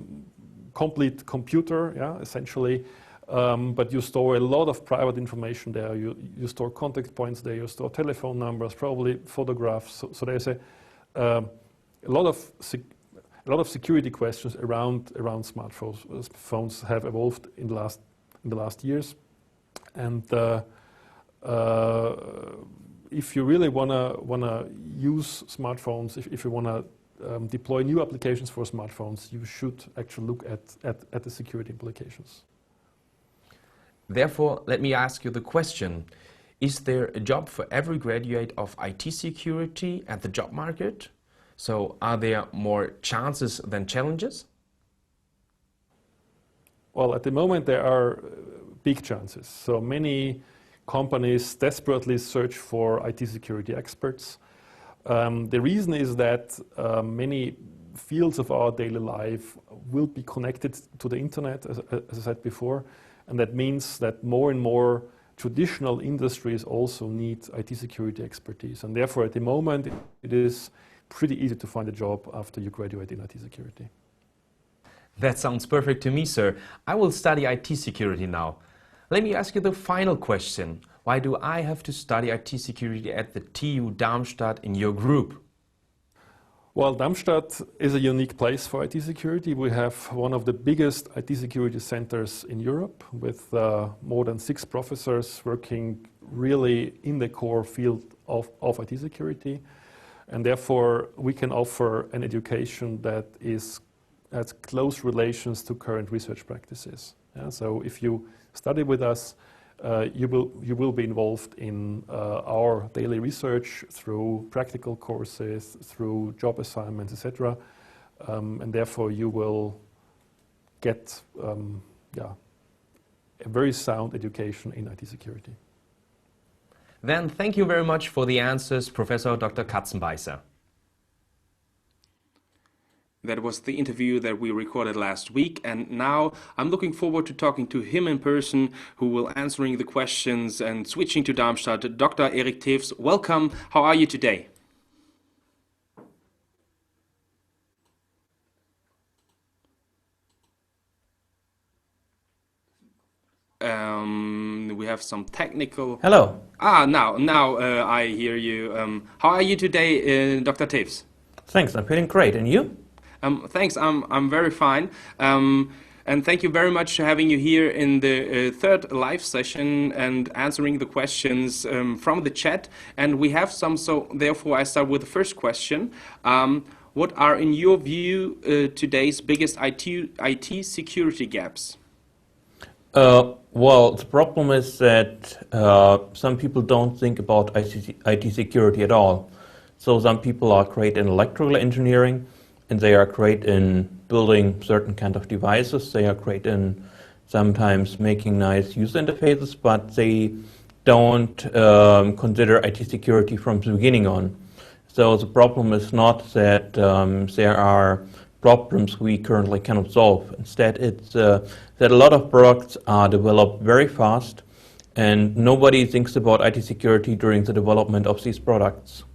complete computer, yeah, essentially. But you store a lot of private information there. You store contact points there. You store telephone numbers, probably photographs. So there's a lot of security questions around smartphones. Phones have evolved in the last years, and if you really wanna use smartphones, if you wanna deploy new applications for smartphones, you should actually look at the security implications. Therefore, let me ask you the question, is there a job for every graduate of IT security at the job market? So are there more chances than challenges? Well, at the moment there are big chances. So many companies desperately search for IT security experts. The reason is that many fields of our daily life will be connected to the internet, as I said before. And that means that more and more traditional industries also need IT security expertise. And therefore, at the moment, it is pretty easy to find a job after you graduate in IT security. That sounds perfect to me, sir. I will study IT security now. Let me ask you the final question. Why do I have to study IT security at the TU Darmstadt in your group? Well, Darmstadt is a unique place for IT security. We have one of the biggest IT security centers in Europe with more than 6 professors working really in the core field of IT security. And therefore, we can offer an education that has close relations to current research practices. Yeah? So if you study with us, you will be involved in our daily research through practical courses, through job assignments, etc. And therefore you will get a very sound education in IT security. Then thank you very much for the answers, Professor Dr. Katzenbeisser. That was the interview that we recorded last week, and now I'm looking forward to talking to him in person, who will answering the questions and switching to Darmstadt. Dr. Erik Teves, welcome. How are you today? We have some technical... Hello. Now I hear you. How are you today, Dr. Teves? Thanks, I'm feeling great. And you? Thanks, I'm very fine. And thank you very much for having you here in the third live session and answering the questions from the chat. And we have some, so therefore I start with the first question. What are, in your view, today's biggest IT security gaps? Well, the problem is that some people don't think about IT security at all. So some people are great in electrical engineering, and they are great in building certain kind of devices. They are great in sometimes making nice user interfaces, but they don't consider IT security from the beginning on. So the problem is not that there are problems we currently cannot solve. Instead, it's that a lot of products are developed very fast, and nobody thinks about IT security during the development of these products.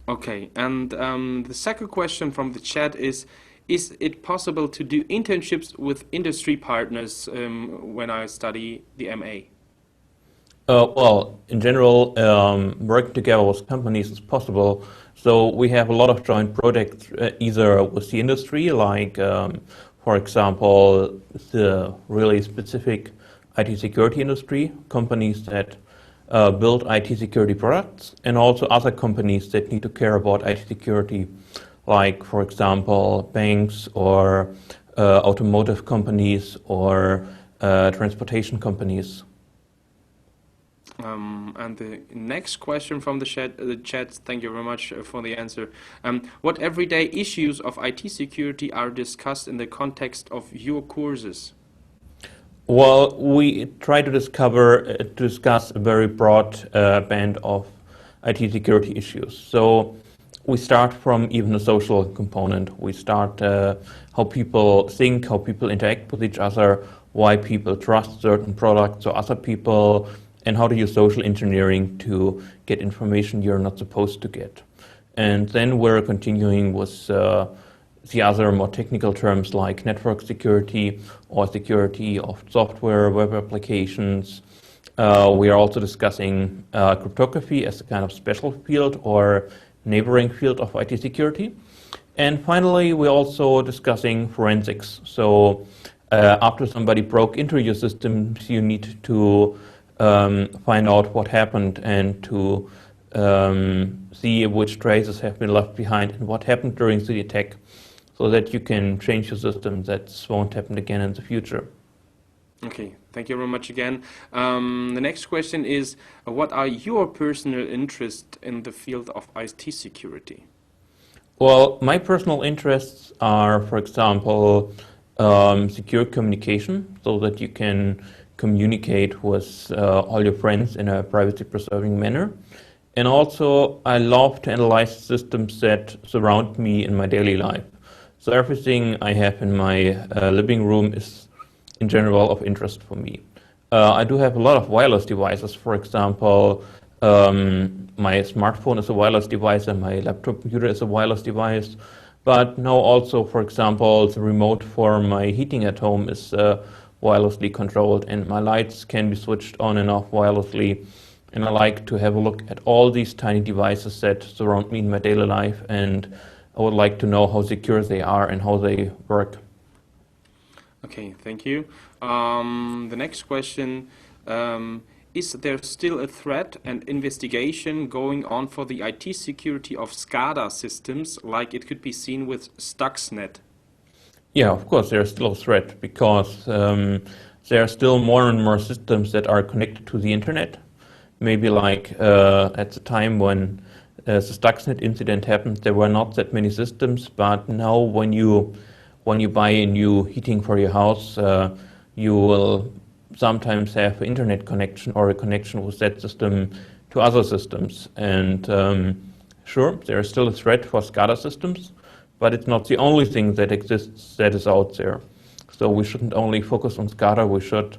Okay, and the second question from the chat is it possible to do internships with industry partners when I study the MA? Well, in general, working together with companies is possible. So we have a lot of joint projects either with the industry, like, for example, the really specific IT security industry, companies that build IT security products, and also other companies that need to care about IT security, like, for example, banks or automotive companies or transportation companies. And the next question from the chat, thank you very much for the answer. What everyday issues of IT security are discussed in the context of your courses? Well, we try to discuss a very broad band of IT security issues. So we start from even the social component. We start how people think, how people interact with each other, why people trust certain products or other people, and how to use social engineering to get information you're not supposed to get. And then we're continuing with the other more technical terms like network security or security of software, web applications. We are also discussing cryptography as a kind of special field or neighboring field of IT security. And finally, we're also discussing forensics. So after somebody broke into your systems, you need to find out what happened and to see which traces have been left behind and what happened during the attack, so that you can change your system that won't happen again in the future. Okay, thank you very much again. The next question is, what are your personal interests in the field of IT security? Well, my personal interests are, for example, secure communication, so that you can communicate with all your friends in a privacy-preserving manner. And also, I love to analyze systems that surround me in my daily life. So everything I have in my living room is, in general, of interest for me. I do have a lot of wireless devices. For example, my smartphone is a wireless device and my laptop computer is a wireless device. But now also, for example, the remote for my heating at home is wirelessly controlled, and my lights can be switched on and off wirelessly. And I like to have a look at all these tiny devices that surround me in my daily life, and I would like to know how secure they are and how they work. Okay, thank you. The next question, is there still a threat and investigation going on for the IT security of SCADA systems, like it could be seen with Stuxnet? Yeah, of course, there's still a threat because there are still more and more systems that are connected to the internet. Maybe like at the time when the Stuxnet incident happened, there were not that many systems, but now when you buy a new heating for your house, you will sometimes have an internet connection or a connection with that system to other systems. And sure, there is still a threat for SCADA systems, but it's not the only thing that exists that is out there. So we shouldn't only focus on SCADA, we should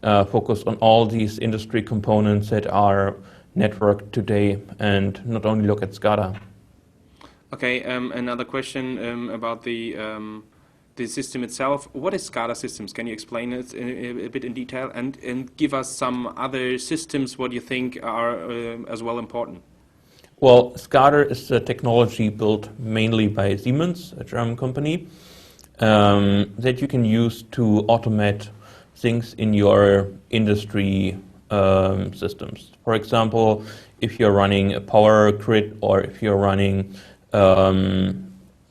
focus on all these industry components that are networked today and not only look at SCADA. Okay, another question about the system itself. What is SCADA systems? Can you explain it a bit in detail and give us some other systems what you think are as well important? Well, SCADA is a technology built mainly by Siemens, a German company, that you can use to automate things in your industry systems. For example, if you're running a power grid or if you're running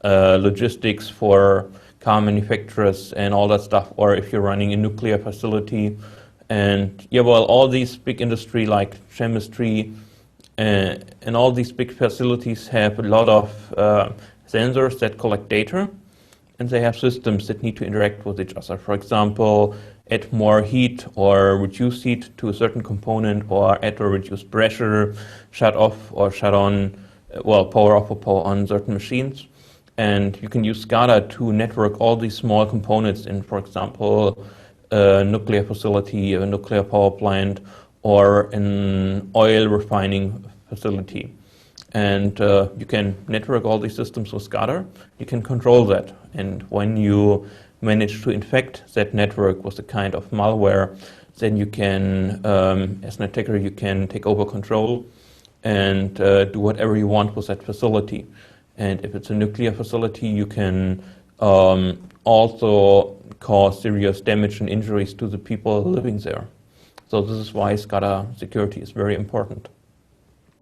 logistics for car manufacturers and all that stuff, or if you're running a nuclear facility. And yeah, well, all these big industry like chemistry and all these big facilities have a lot of sensors that collect data, and they have systems that need to interact with each other. For example, add more heat or reduce heat to a certain component, or add or reduce pressure, shut off or shut on, well, power off or power on certain machines. And you can use SCADA to network all these small components in, for example, a nuclear facility, a nuclear power plant, or an oil refining facility. And you can network all these systems with SCADA. You can control that. And when you manage to infect that network with a kind of malware, then you can, as an attacker, you can take over control and do whatever you want with that facility. And if it's a nuclear facility, you can also cause serious damage and injuries to the people living there. So this is why SCADA security is very important.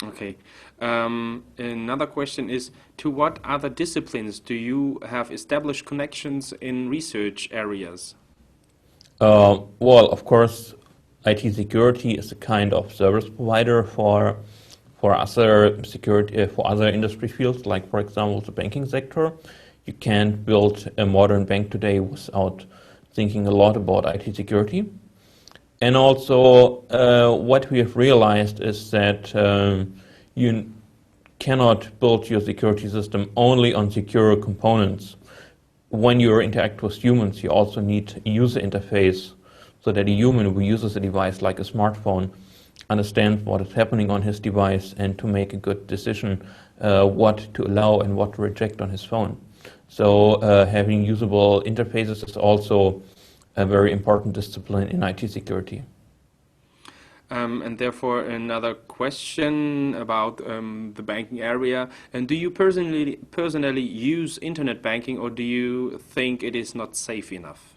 Okay. Another question is, to what other disciplines do you have established connections in research areas? Well, of course, IT security is a kind of service provider for other security, for other industry fields, like, for example, the banking sector. You can't build a modern bank today without thinking a lot about IT security. And also, what we have realized is that you cannot build your security system only on secure components. When you interact with humans, you also need a user interface so that a human who uses a device like a smartphone understands what is happening on his device and to make a good decision what to allow and what to reject on his phone. So having usable interfaces is also a very important discipline in IT security. And therefore, another question about the banking area. And do you personally use internet banking, or do you think it is not safe enough?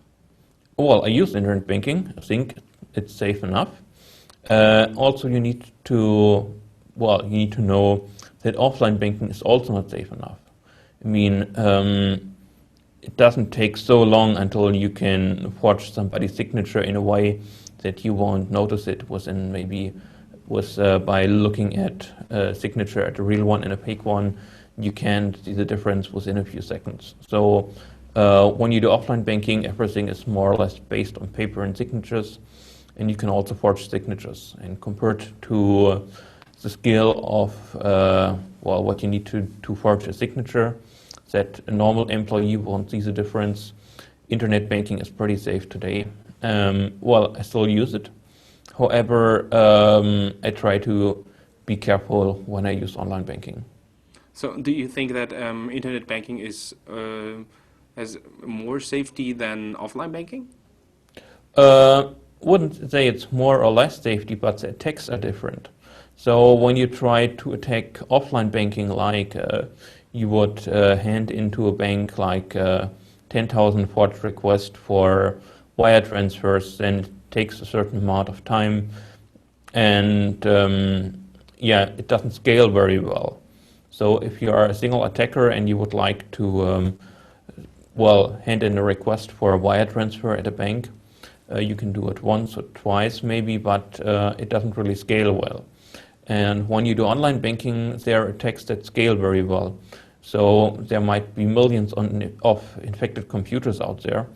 Well, I use internet banking. I think it's safe enough. Also, you need to know that offline banking is also not safe enough. I mean, it doesn't take so long until you can forge somebody's signature in a way that you won't notice it by looking at a signature at a real one and a fake one. You can see the difference within a few seconds. So when you do offline banking, everything is more or less based on paper and signatures, and you can also forge signatures. And compared to the skill of what you need to forge a signature, that a normal employee won't see the difference. Internet banking is pretty safe today. I still use it. However, I try to be careful when I use online banking. So do you think that internet banking is has more safety than offline banking? Wouldn't say it's more or less safety, but the attacks are different. So when you try to attack offline banking, like you would hand into a bank like 10,000 forged requests for wire transfers, then it takes a certain amount of time, and yeah, it doesn't scale very well. So if you are a single attacker and you would like to well, hand in a request for a wire transfer at a bank, you can do it once or twice maybe, but it doesn't really scale well. And when you do online banking, there are attacks that scale very well. So there might be millions of infected computers out there.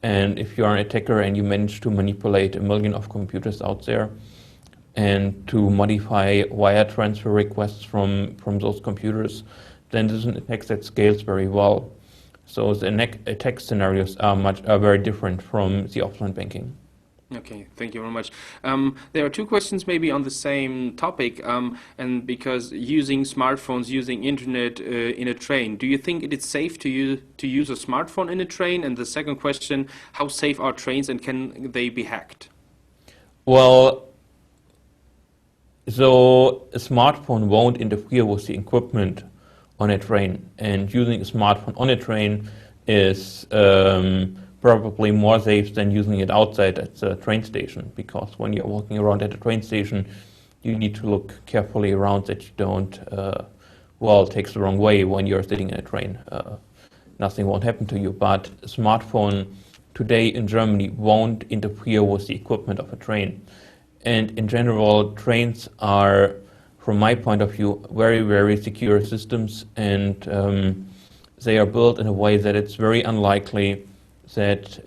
And if you are an attacker and you manage to manipulate a million of computers out there and to modify wire transfer requests from those computers, then this is an attack that scales very well. So the attack scenarios are very different from the offline banking. Okay, thank you very much. There are two questions maybe on the same topic, and because using smartphones, using internet in a train, do you think it is safe to use a smartphone in a train? And the second question, how safe are trains and can they be hacked? Well, so a smartphone won't interfere with the equipment on a train, and using a smartphone on a train is probably more safe than using it outside at the train station, because when you're walking around at a train station, you need to look carefully around that you don't, well, it takes the wrong way when you're sitting in a train. Nothing won't happen to you, but a smartphone today in Germany won't interfere with the equipment of a train. And in general, trains are, from my point of view, very, very secure systems, and they are built in a way that it's very unlikely that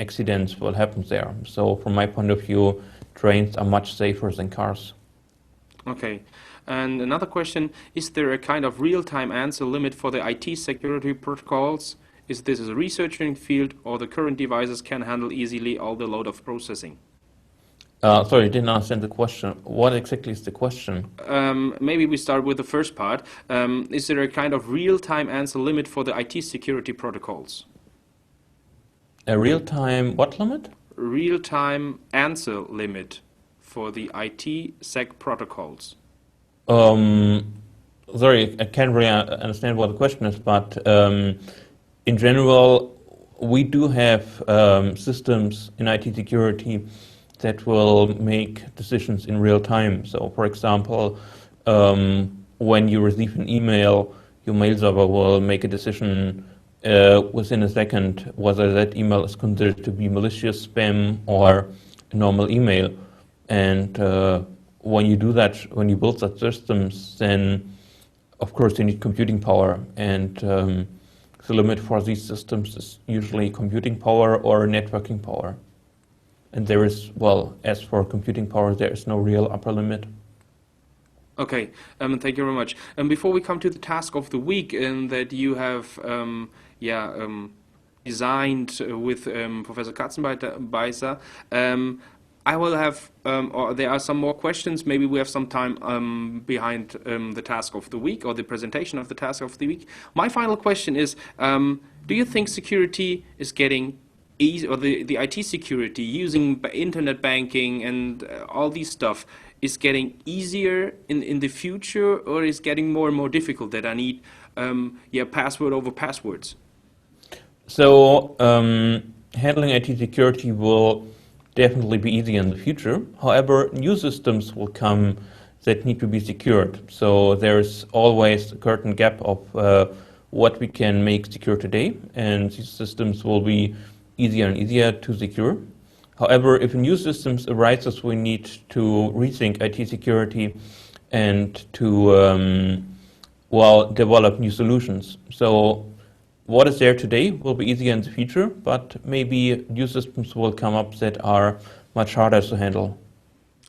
accidents will happen there. So from my point of view, trains are much safer than cars. Okay. And another question, is there a kind of real-time answer limit for the IT security protocols? Is this a researching field, or the current devices can handle easily all the load of processing? Sorry, I didn't understand the question. What exactly is the question? Maybe we start with the first part. Is there a kind of real-time answer limit for the IT security protocols? A real-time what limit? Real-time answer limit for the IT sec protocols. Sorry, I can't really understand what the question is, but in general, we do have systems in IT security that will make decisions in real time. So, for example, when you receive an email, your mail server will make a decision within a second whether that email is considered to be malicious, spam, or a normal email. And when you do that, when you build such systems, then of course you need computing power. And the limit for these systems is usually computing power or networking power. And there is, well, as for computing power, there is no real upper limit. Okay, thank you very much. Before we come to the task of the week, that you have designed with Professor Katzenbeisser, I will have, or there are some more questions. Maybe we have some time behind the task of the week or the presentation of the task of the week. My final question is, do you think security is getting easy, or the IT security using internet banking and all these stuff is getting easier in the future, or is getting more and more difficult that I need password over passwords? So handling IT security will definitely be easier in the future. However, new systems will come that need to be secured. So there's always a certain gap of what we can make secure today, and these systems will be easier and easier to secure. However, if a new system arises, we need to rethink IT security and to develop new solutions. So what is there today will be easier in the future, but maybe new systems will come up that are much harder to handle.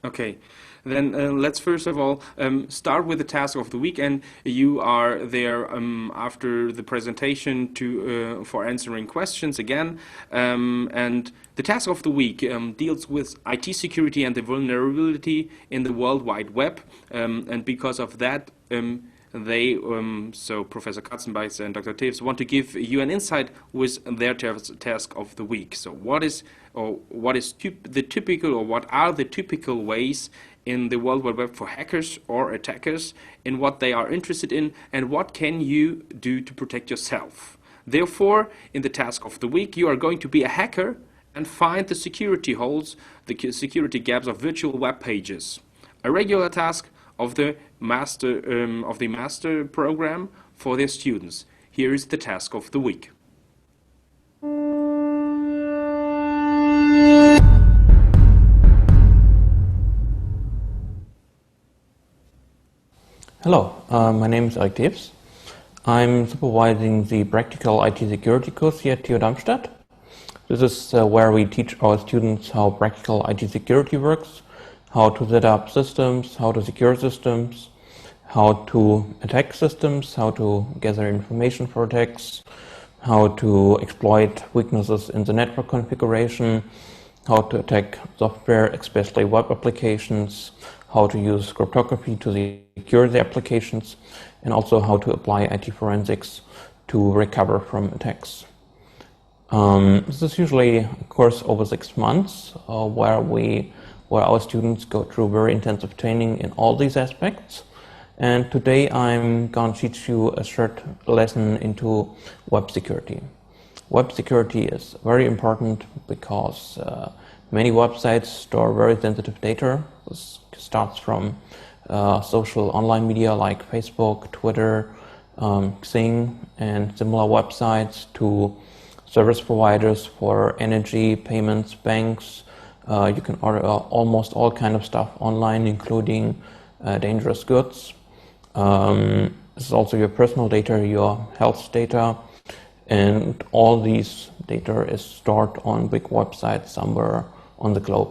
Okay, then let's first of all start with the task of the week, and you are there after the presentation to for answering questions again. And the task of the week deals with IT security and the vulnerability in the World Wide Web, and because of that, so Professor Katzenbeisser and Dr. Teves want to give you an insight with their task of the week. So what are the typical ways in the World Wide Web for hackers or attackers, in what they are interested in, and what can you do to protect yourself? Therefore, in the task of the week, you are going to be a hacker and find the security holes, the security gaps of virtual web pages. A regular task of the master program for their students. Here is the task of the week. Hello, my name is Alex Teves. I'm supervising the practical IT security course here at TU Darmstadt. This is where we teach our students how practical IT security works, how to set up systems, how to secure systems, how to attack systems, how to gather information for attacks, how to exploit weaknesses in the network configuration, how to attack software, especially web applications, how to use cryptography to secure the applications, and also how to apply IT forensics to recover from attacks. This is usually a course over 6 months where our students go through very intensive training in all these aspects. And today I'm going to teach you a short lesson into web security. Web security is very important because many websites store very sensitive data. This starts from social online media like Facebook, Twitter, Xing, and similar websites to service providers for energy, payments, banks. You can order almost all kind of stuff online, including dangerous goods. This is also your personal data, your health data, and all these data is stored on big websites somewhere on the globe.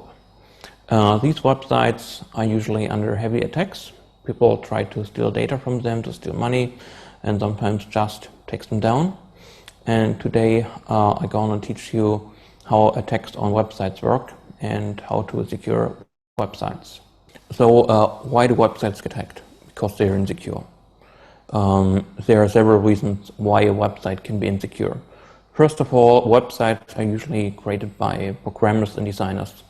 These websites are usually under heavy attacks. People try to steal data from them, to steal money, and sometimes just takes them down. And today I'm going to teach you how attacks on websites work and how to secure websites. So why do websites get hacked? Because they're insecure. There are several reasons why a website can be insecure. First of all, websites are usually created by programmers and designers.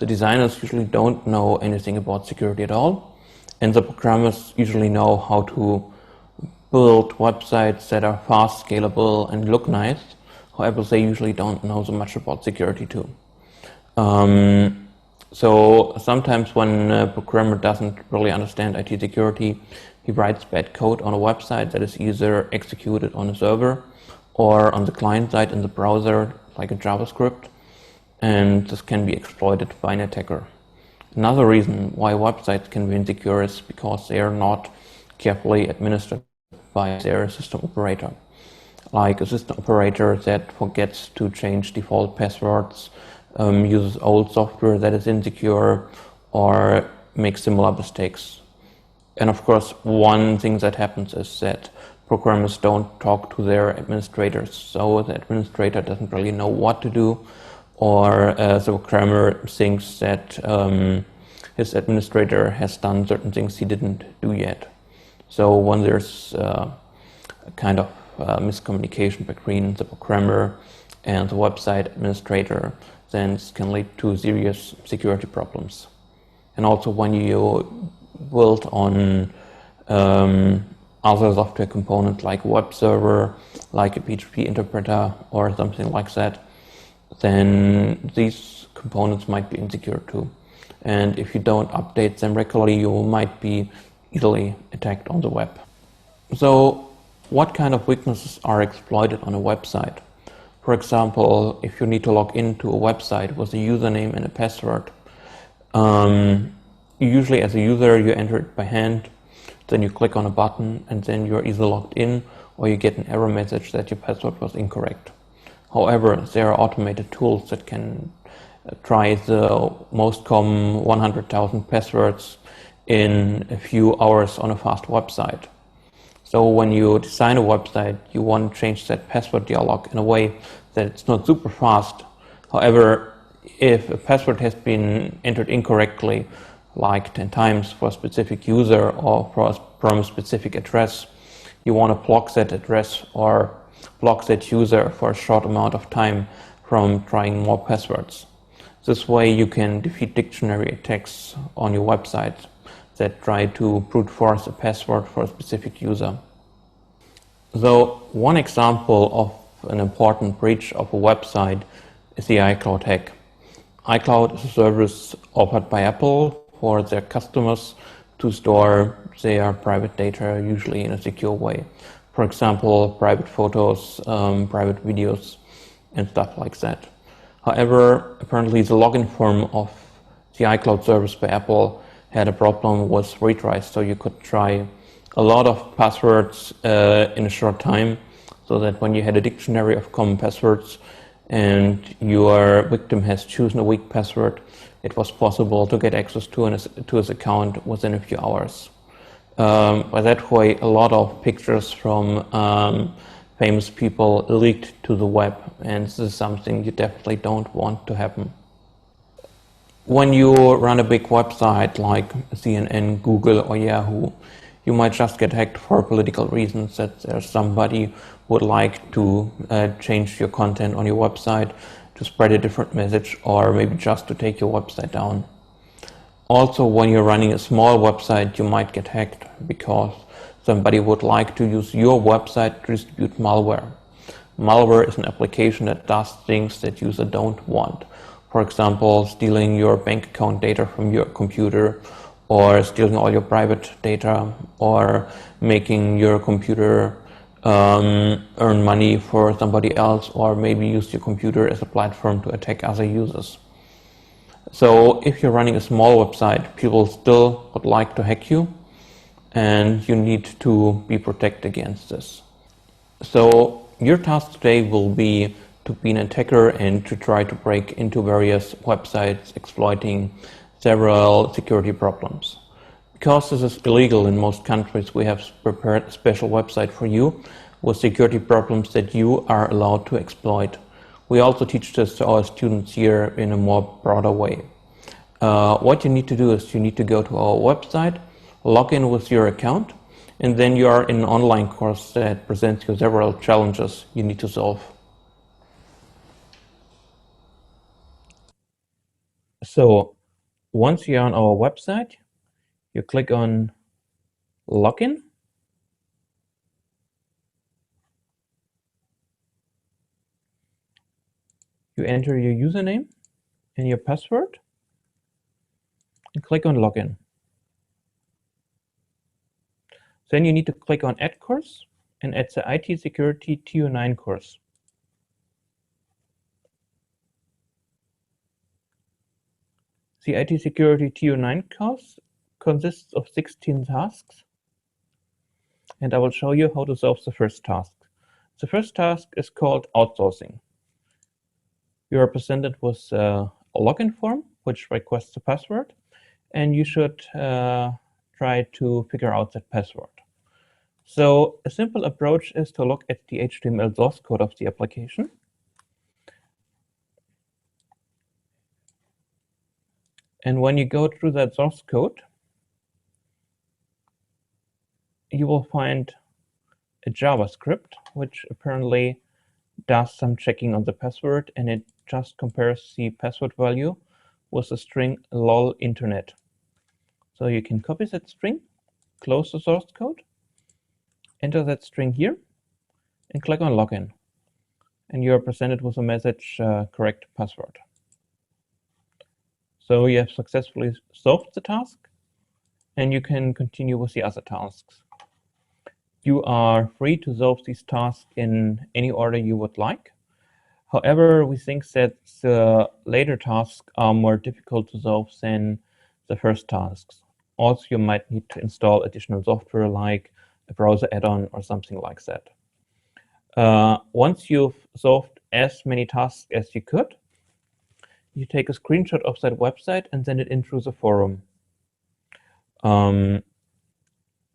The designers usually don't know anything about security at all, and the programmers usually know how to build websites that are fast, scalable, and look nice. However, they usually don't know so much about security too. So sometimes when a programmer doesn't really understand IT security, he writes bad code on a website that is either executed on a server or on the client side in the browser, like a JavaScript, and this can be exploited by an attacker. Another reason why websites can be insecure is because they are not carefully administered by their system operator. Like a system operator that forgets to change default passwords, uses old software that is insecure, or makes similar mistakes. And of course, one thing that happens is that programmers don't talk to their administrators, so the administrator doesn't really know what to do, or the programmer thinks that his administrator has done certain things he didn't do yet. So when there's a kind of miscommunication between the programmer and the website administrator, then this can lead to serious security problems. And also when you build on other software components like a web server, like a PHP interpreter or something like that, then these components might be insecure too. And if you don't update them regularly, you might be easily attacked on the web. So what kind of weaknesses are exploited on a website? For example, if you need to log into a website with a username and a password, usually as a user you enter it by hand, then you click on a button and then you're either logged in or you get an error message that your password was incorrect. However, there are automated tools that can try the most common 100,000 passwords in a few hours on a fast website. So when you design a website, you want to change that password dialog in a way that it's not super fast. However, if a password has been entered incorrectly, like 10 times for a specific user or from a specific address, you want to block that address or block that user for a short amount of time from trying more passwords. This way you can defeat dictionary attacks on your website that try to brute force a password for a specific user. So one example of an important breach of a website is the iCloud hack. iCloud is a service offered by Apple for their customers to store their private data, usually in a secure way. For example, private photos, private videos, and stuff like that. However, apparently the login form of the iCloud service by Apple had a problem with retries, so you could try a lot of passwords in a short time, so that when you had a dictionary of common passwords and your victim has chosen a weak password, it was possible to get access to his account within a few hours. By that way, a lot of pictures from famous people leaked to the web, and this is something you definitely don't want to happen. When you run a big website like CNN, Google, or Yahoo, you might just get hacked for political reasons, that there's somebody would like to change your content on your website to spread a different message, or maybe just to take your website down. Also, when you're running a small website, you might get hacked because somebody would like to use your website to distribute malware. Malware is an application that does things that users don't want. For example, stealing your bank account data from your computer, or stealing all your private data, or making your computer earn money for somebody else, or maybe use your computer as a platform to attack other users. So if you're running a small website, people still would like to hack you, and you need to be protected against this. So your task today will be to be an attacker and to try to break into various websites exploiting several security problems. Because this is illegal in most countries, we have prepared a special website for you with security problems that you are allowed to exploit. We also teach this to our students here in a more broader way. What you need to do is you need to go to our website, log in with your account, and then you are in an online course that presents you several challenges you need to solve. So once you're on our website, you click on Login. You enter your username and your password and click on Login. Then you need to click on Add Course and add the IT Security TU9 course. The IT Security TU9 course consists of 16 tasks, and I will show you how to solve the first task. The first task is called outsourcing. You are presented with a login form, which requests a password, and you should try to figure out that password. So a simple approach is to look at the HTML source code of the application. And when you go through that source code, you will find a JavaScript, which apparently does some checking on the password, and it just compares the password value with the string lol internet. So you can copy that string, close the source code, enter that string here, and click on login. And you are presented with a message, correct password. So you have successfully solved the task, and you can continue with the other tasks. You are free to solve these tasks in any order you would like. However, we think that the later tasks are more difficult to solve than the first tasks. Also, you might need to install additional software like a browser add-on or something like that. Once you've solved as many tasks as you could, you take a screenshot of that website and send it in through the forum.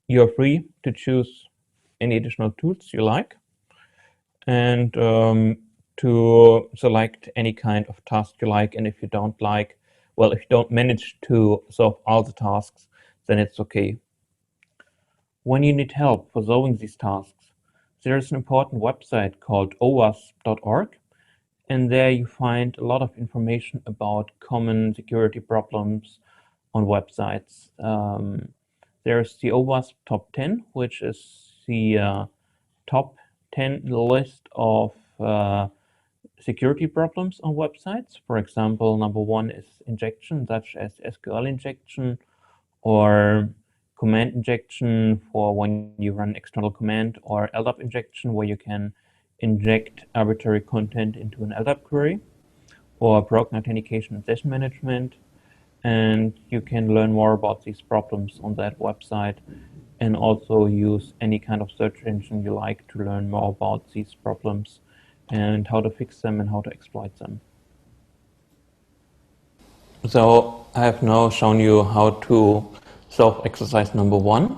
You're free to choose any additional tools you like and to select any kind of task you like. And if you don't like, well, if you don't manage to solve all the tasks, then it's okay. When you need help for solving these tasks, there's an important website called owasp.org, and there you find a lot of information about common security problems on websites. There's the OWASP Top 10, which is the top 10 list of security problems on websites. For example, number 1 is injection, such as SQL injection or command injection for when you run external command, or LDAP injection, where you can inject arbitrary content into an LDAP query, or broken authentication and session management. And you can learn more about these problems on that website, and also use any kind of search engine you like to learn more about these problems and how to fix them and how to exploit them. So I have now shown you how to solve exercise number 1.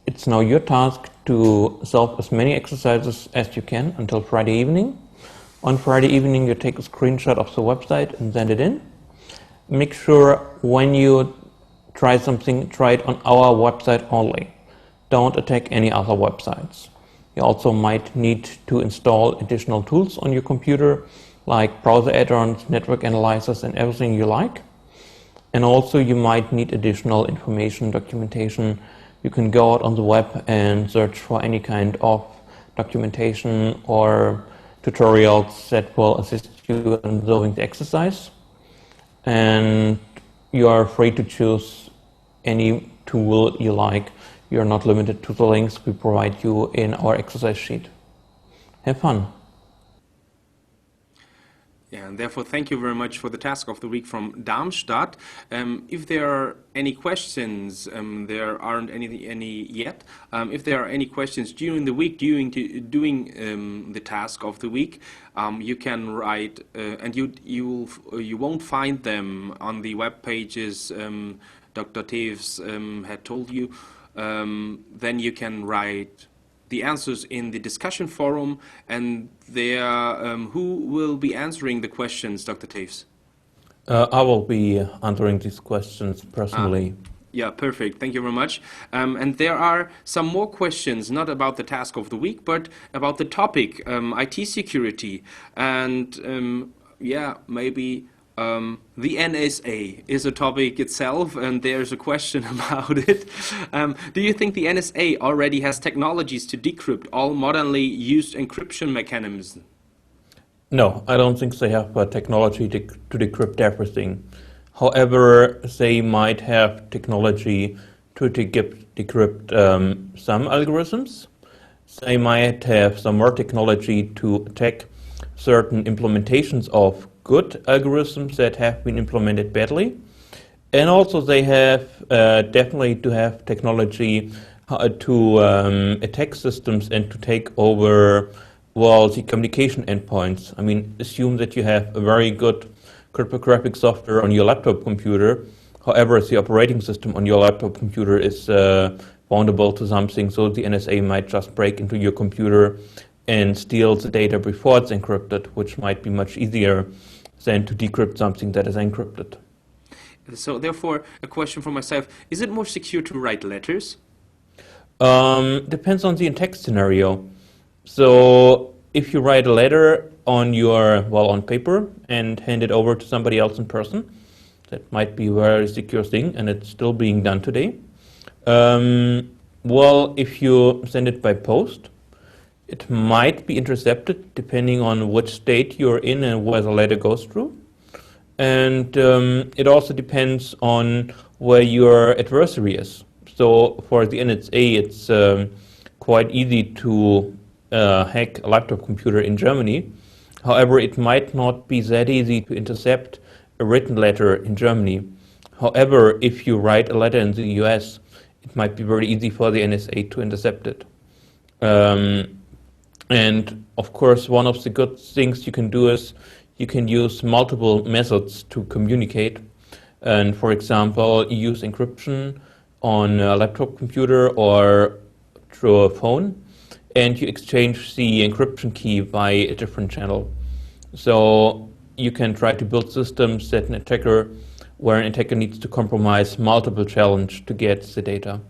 It's now your task to solve as many exercises as you can until Friday evening. On Friday evening, you take a screenshot of the website and send it in. Make sure when you try something, try it on our website only. Don't attack any other websites. You also might need to install additional tools on your computer, like browser add-ons, network analyzers, and everything you like. And also you might need additional information, documentation. You can go out on the web and search for any kind of documentation or tutorials that will assist you in solving the exercise. And you are free to choose any tool you like. You're not limited to the links we provide you in our exercise sheet. Have fun. Yeah, and therefore, thank you very much for the task of the week from Darmstadt. If there are any questions, there aren't any yet. If there are any questions during the week, doing the task of the week, you can write, and you won't find them on the web pages Dr. Teves had told you. Then you can write the answers in the discussion forum, and there, who will be answering the questions, Dr. Teves? I will be answering these questions personally. Yeah, perfect. Thank you very much. And there are some more questions, not about the task of the week, but about the topic, IT security. And yeah, maybe the NSA is a topic itself, and there's a question about it. Do you think the NSA already has technologies to decrypt all modernly used encryption mechanisms? No, I don't think they have technology to decrypt everything. However, they might have technology to decrypt some algorithms. They might have some more technology to attack certain implementations of good algorithms that have been implemented badly. And also they have definitely to have technology to attack systems and to take over, well, the communication endpoints. I mean, assume that you have a very good cryptographic software on your laptop computer. However, the operating system on your laptop computer is vulnerable to something, so the NSA might just break into your computer and steal the data before it's encrypted, which might be much easier than to decrypt something that is encrypted. So therefore, a question for myself, is it more secure to write letters? Depends on the attack scenario. So if you write a letter on your, well, on paper and hand it over to somebody else in person, that might be a very secure thing, and it's still being done today. Well, if you send it by post, it might be intercepted depending on which state you're in and where the letter goes through. And it also depends on where your adversary is. So for the NSA, it's quite easy to hack a laptop computer in Germany. However, it might not be that easy to intercept a written letter in Germany. However, if you write a letter in the US, it might be very easy for the NSA to intercept it. And of course, one of the good things you can do is you can use multiple methods to communicate. And for example, you use encryption on a laptop computer or through a phone, and you exchange the encryption key by a different channel. So you can try to build systems that where an attacker needs to compromise multiple challenges to get the data.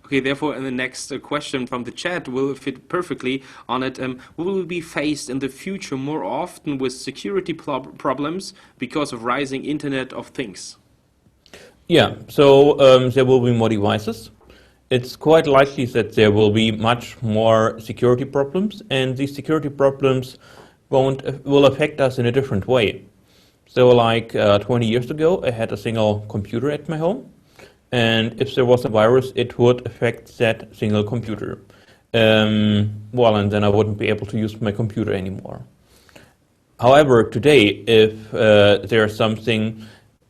Okay, therefore, the next question from the chat will fit perfectly on it. Will we be faced in the future more often with security problems because of rising Internet of Things? Yeah, so there will be more devices. It's quite likely that there will be much more security problems, and these security problems will affect us in a different way. So like 20 years ago, I had a single computer at my home. And if there was a virus, it would affect that single computer. Well, and then I wouldn't be able to use my computer anymore. However, today, if there's something,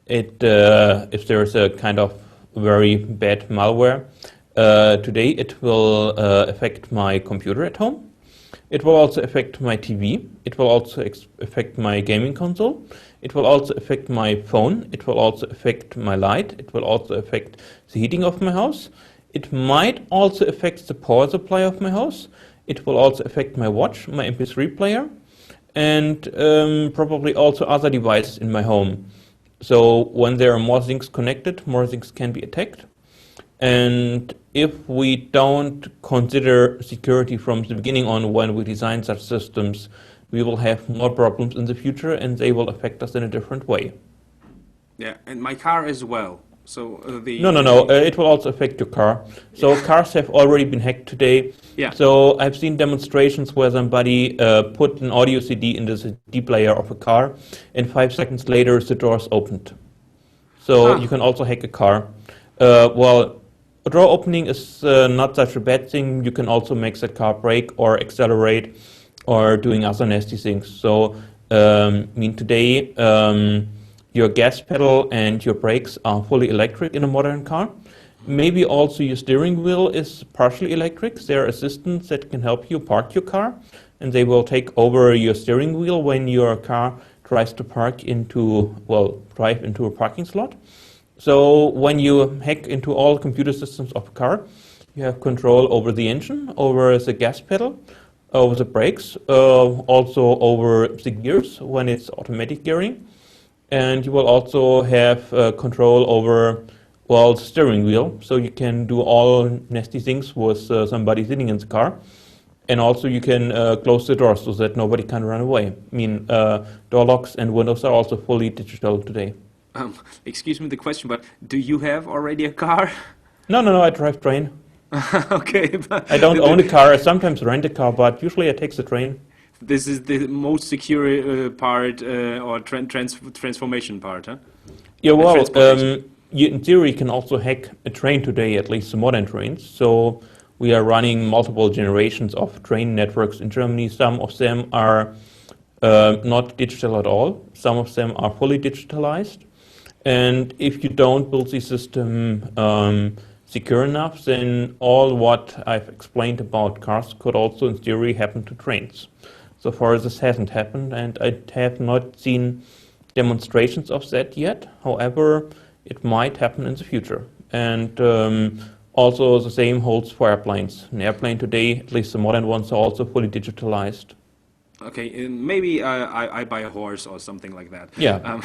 if there's a kind of very bad malware, today it will affect my computer at home. It will also affect my TV. It will also affect my gaming console. It will also affect my phone. It will also affect my light. It will also affect the heating of my house. It might also affect the power supply of my house. It will also affect my watch, my MP3 player, and probably also other devices in my home. So when there are more things connected, more things can be attacked. And if we don't consider security from the beginning on when we design such systems, we will have more problems in the future, and they will affect us in a different way. Yeah, and my car as well. So No. It will also affect your car. So cars have already been hacked today. Yeah. So I've seen demonstrations where somebody put an audio CD in the CD player of a car, and 5 seconds later the doors opened. So you can also hack a car. Well, a door opening is not such a bad thing. You can also make that car brake or accelerate or doing other nasty things. So, today your gas pedal and your brakes are fully electric in a modern car. Maybe also your steering wheel is partially electric. There are assistants that can help you park your car, and they will take over your steering wheel when your car tries to drive into a parking slot. So when you hack into all computer systems of a car, you have control over the engine, over the gas pedal, over the brakes, also over the gears when it's automatic gearing. And you will also have control over, the steering wheel. So you can do all nasty things with somebody sitting in the car. And also you can close the doors so that nobody can run away. Door locks and windows are also fully digital today. Excuse me the question, but do you have already a car? No, I drive train. Okay. I don't own a car. I sometimes rent a car, but usually I take the train. This is the most secure part or transformation part, huh? Yeah, well, in theory you can also hack a train today, at least the modern trains. So we are running multiple generations of train networks in Germany. Some of them are not digital at all. Some of them are fully digitalized. And if you don't build the system secure enough, then all what I've explained about cars could also in theory happen to trains. So far this hasn't happened, and I have not seen demonstrations of that yet. However, it might happen in the future. And also the same holds for airplanes. An airplane today, at least the modern ones, are also fully digitalized. Okay, maybe I buy a horse or something like that. Yeah.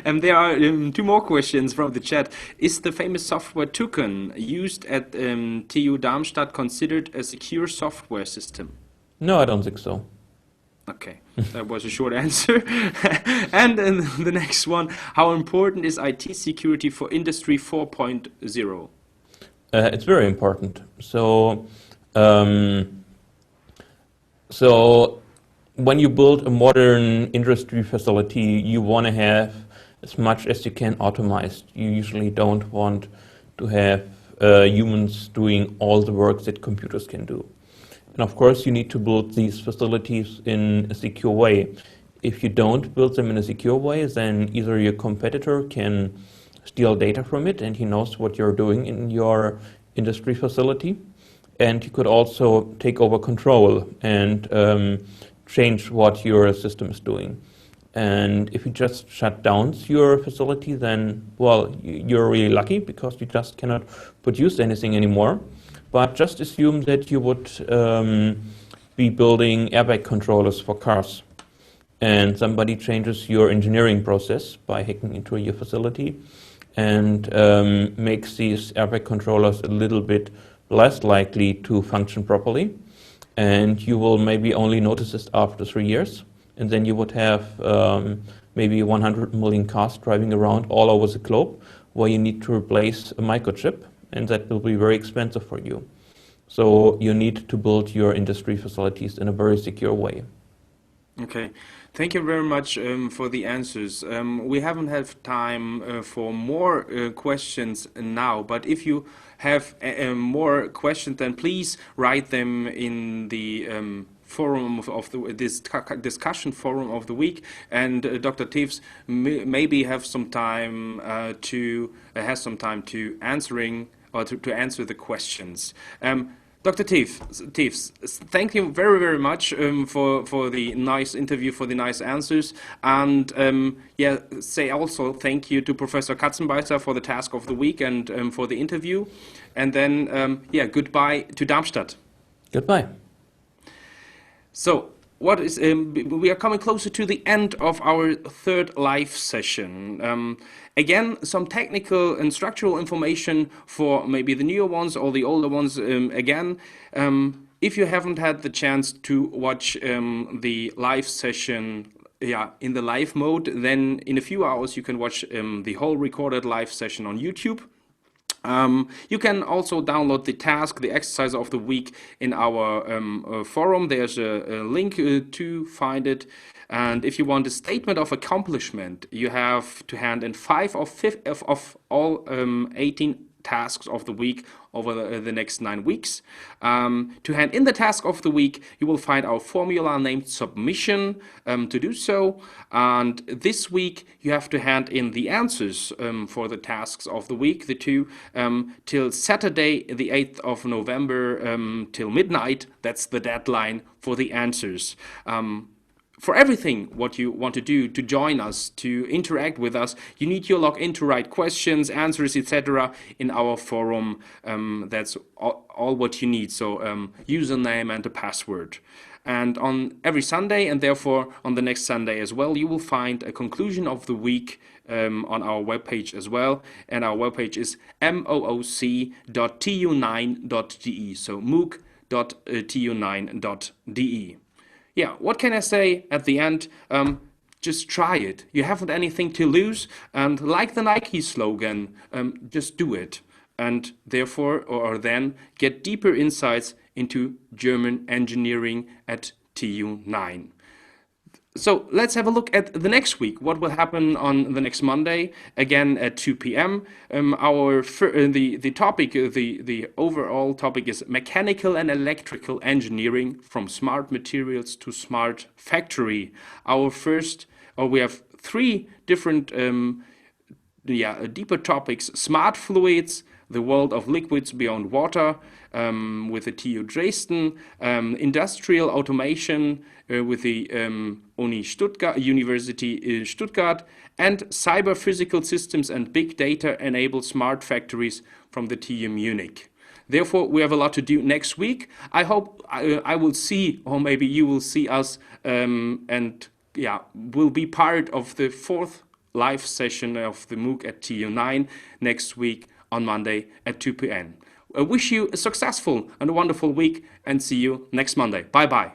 And there are 2 more questions from the chat. Is the famous software Tuken used at TU Darmstadt considered a secure software system? No, I don't think so. Okay, that was a short answer. And the next one, how important is IT security for Industry 4.0? It's very important. So when you build a modern industry facility, you want to have as much as you can automized. You usually don't want to have humans doing all the work that computers can do. And of course, you need to build these facilities in a secure way. If you don't build them in a secure way, then either your competitor can steal data from it and he knows what you're doing in your industry facility, and you could also take over control and change what your system is doing. And if you just shut down your facility, then, well, you're really lucky because you just cannot produce anything anymore. But just assume that you would be building airbag controllers for cars, and somebody changes your engineering process by hacking into your facility and makes these airbag controllers a little bit less likely to function properly. And you will maybe only notice this after 3 years. And then you would have maybe 100 million cars driving around all over the globe where you need to replace a microchip, and that will be very expensive for you. So you need to build your industry facilities in a very secure way. Okay, thank you very much for the answers. We haven't had time for more questions now, but if you have more questions, then please write them in the forum of this discussion forum of the week, and Dr. Teves maybe have some time has some time to answering or to answer the questions. Dr. Teves, thank you very, very much for the nice interview, for the nice answers, and yeah, say also thank you to Professor Katzenbeisser for the task of the week and for the interview, and then yeah, goodbye to Darmstadt. Goodbye. So, we are coming closer to the end of our third live session. Again, some technical and structural information for maybe the newer ones or the older ones. Again, if you haven't had the chance to watch the live session, yeah, in the live mode, then in a few hours you can watch the whole recorded live session on YouTube. You can also download the task, the exercise of the week in our forum. There's a link to find it. And if you want a statement of accomplishment, you have to hand in 5 of all 18 tasks of the week over the next 9 weeks. To hand in the task of the week, you will find our formula named submission to do so. And this week, you have to hand in the answers for the tasks of the week, the two, till Saturday, the 8th of November, till midnight. That's the deadline for the answers. For everything what you want to do to join us, to interact with us, you need your login to write questions, answers, etc. in our forum. That's all what you need. So username and a password. And on every Sunday, and therefore on the next Sunday as well, you will find a conclusion of the week on our webpage as well. And our webpage is mooc.tu9.de. So mooc.tu9.de. Yeah, what can I say at the end? Just try it. You haven't anything to lose. And like the Nike slogan, just do it. And therefore, or then, get deeper insights into German engineering at TU9. So let's have a look at the next week. What will happen on the next Monday, again at 2 p.m. The topic, the overall topic is mechanical and electrical engineering from smart materials to smart factory. We have 3 different deeper topics: smart fluids, the world of liquids beyond water, with the TU Dresden, industrial automation with the University Stuttgart, and cyber physical systems and big data enable smart factories from the TU Munich. Therefore, we have a lot to do next week. I hope I will see, or maybe you will see us, and yeah, will be part of the 4th live session of the MOOC at TU9 next week on Monday at 2 p.m. I wish you a successful and wonderful week, and see you next Monday. Bye-bye.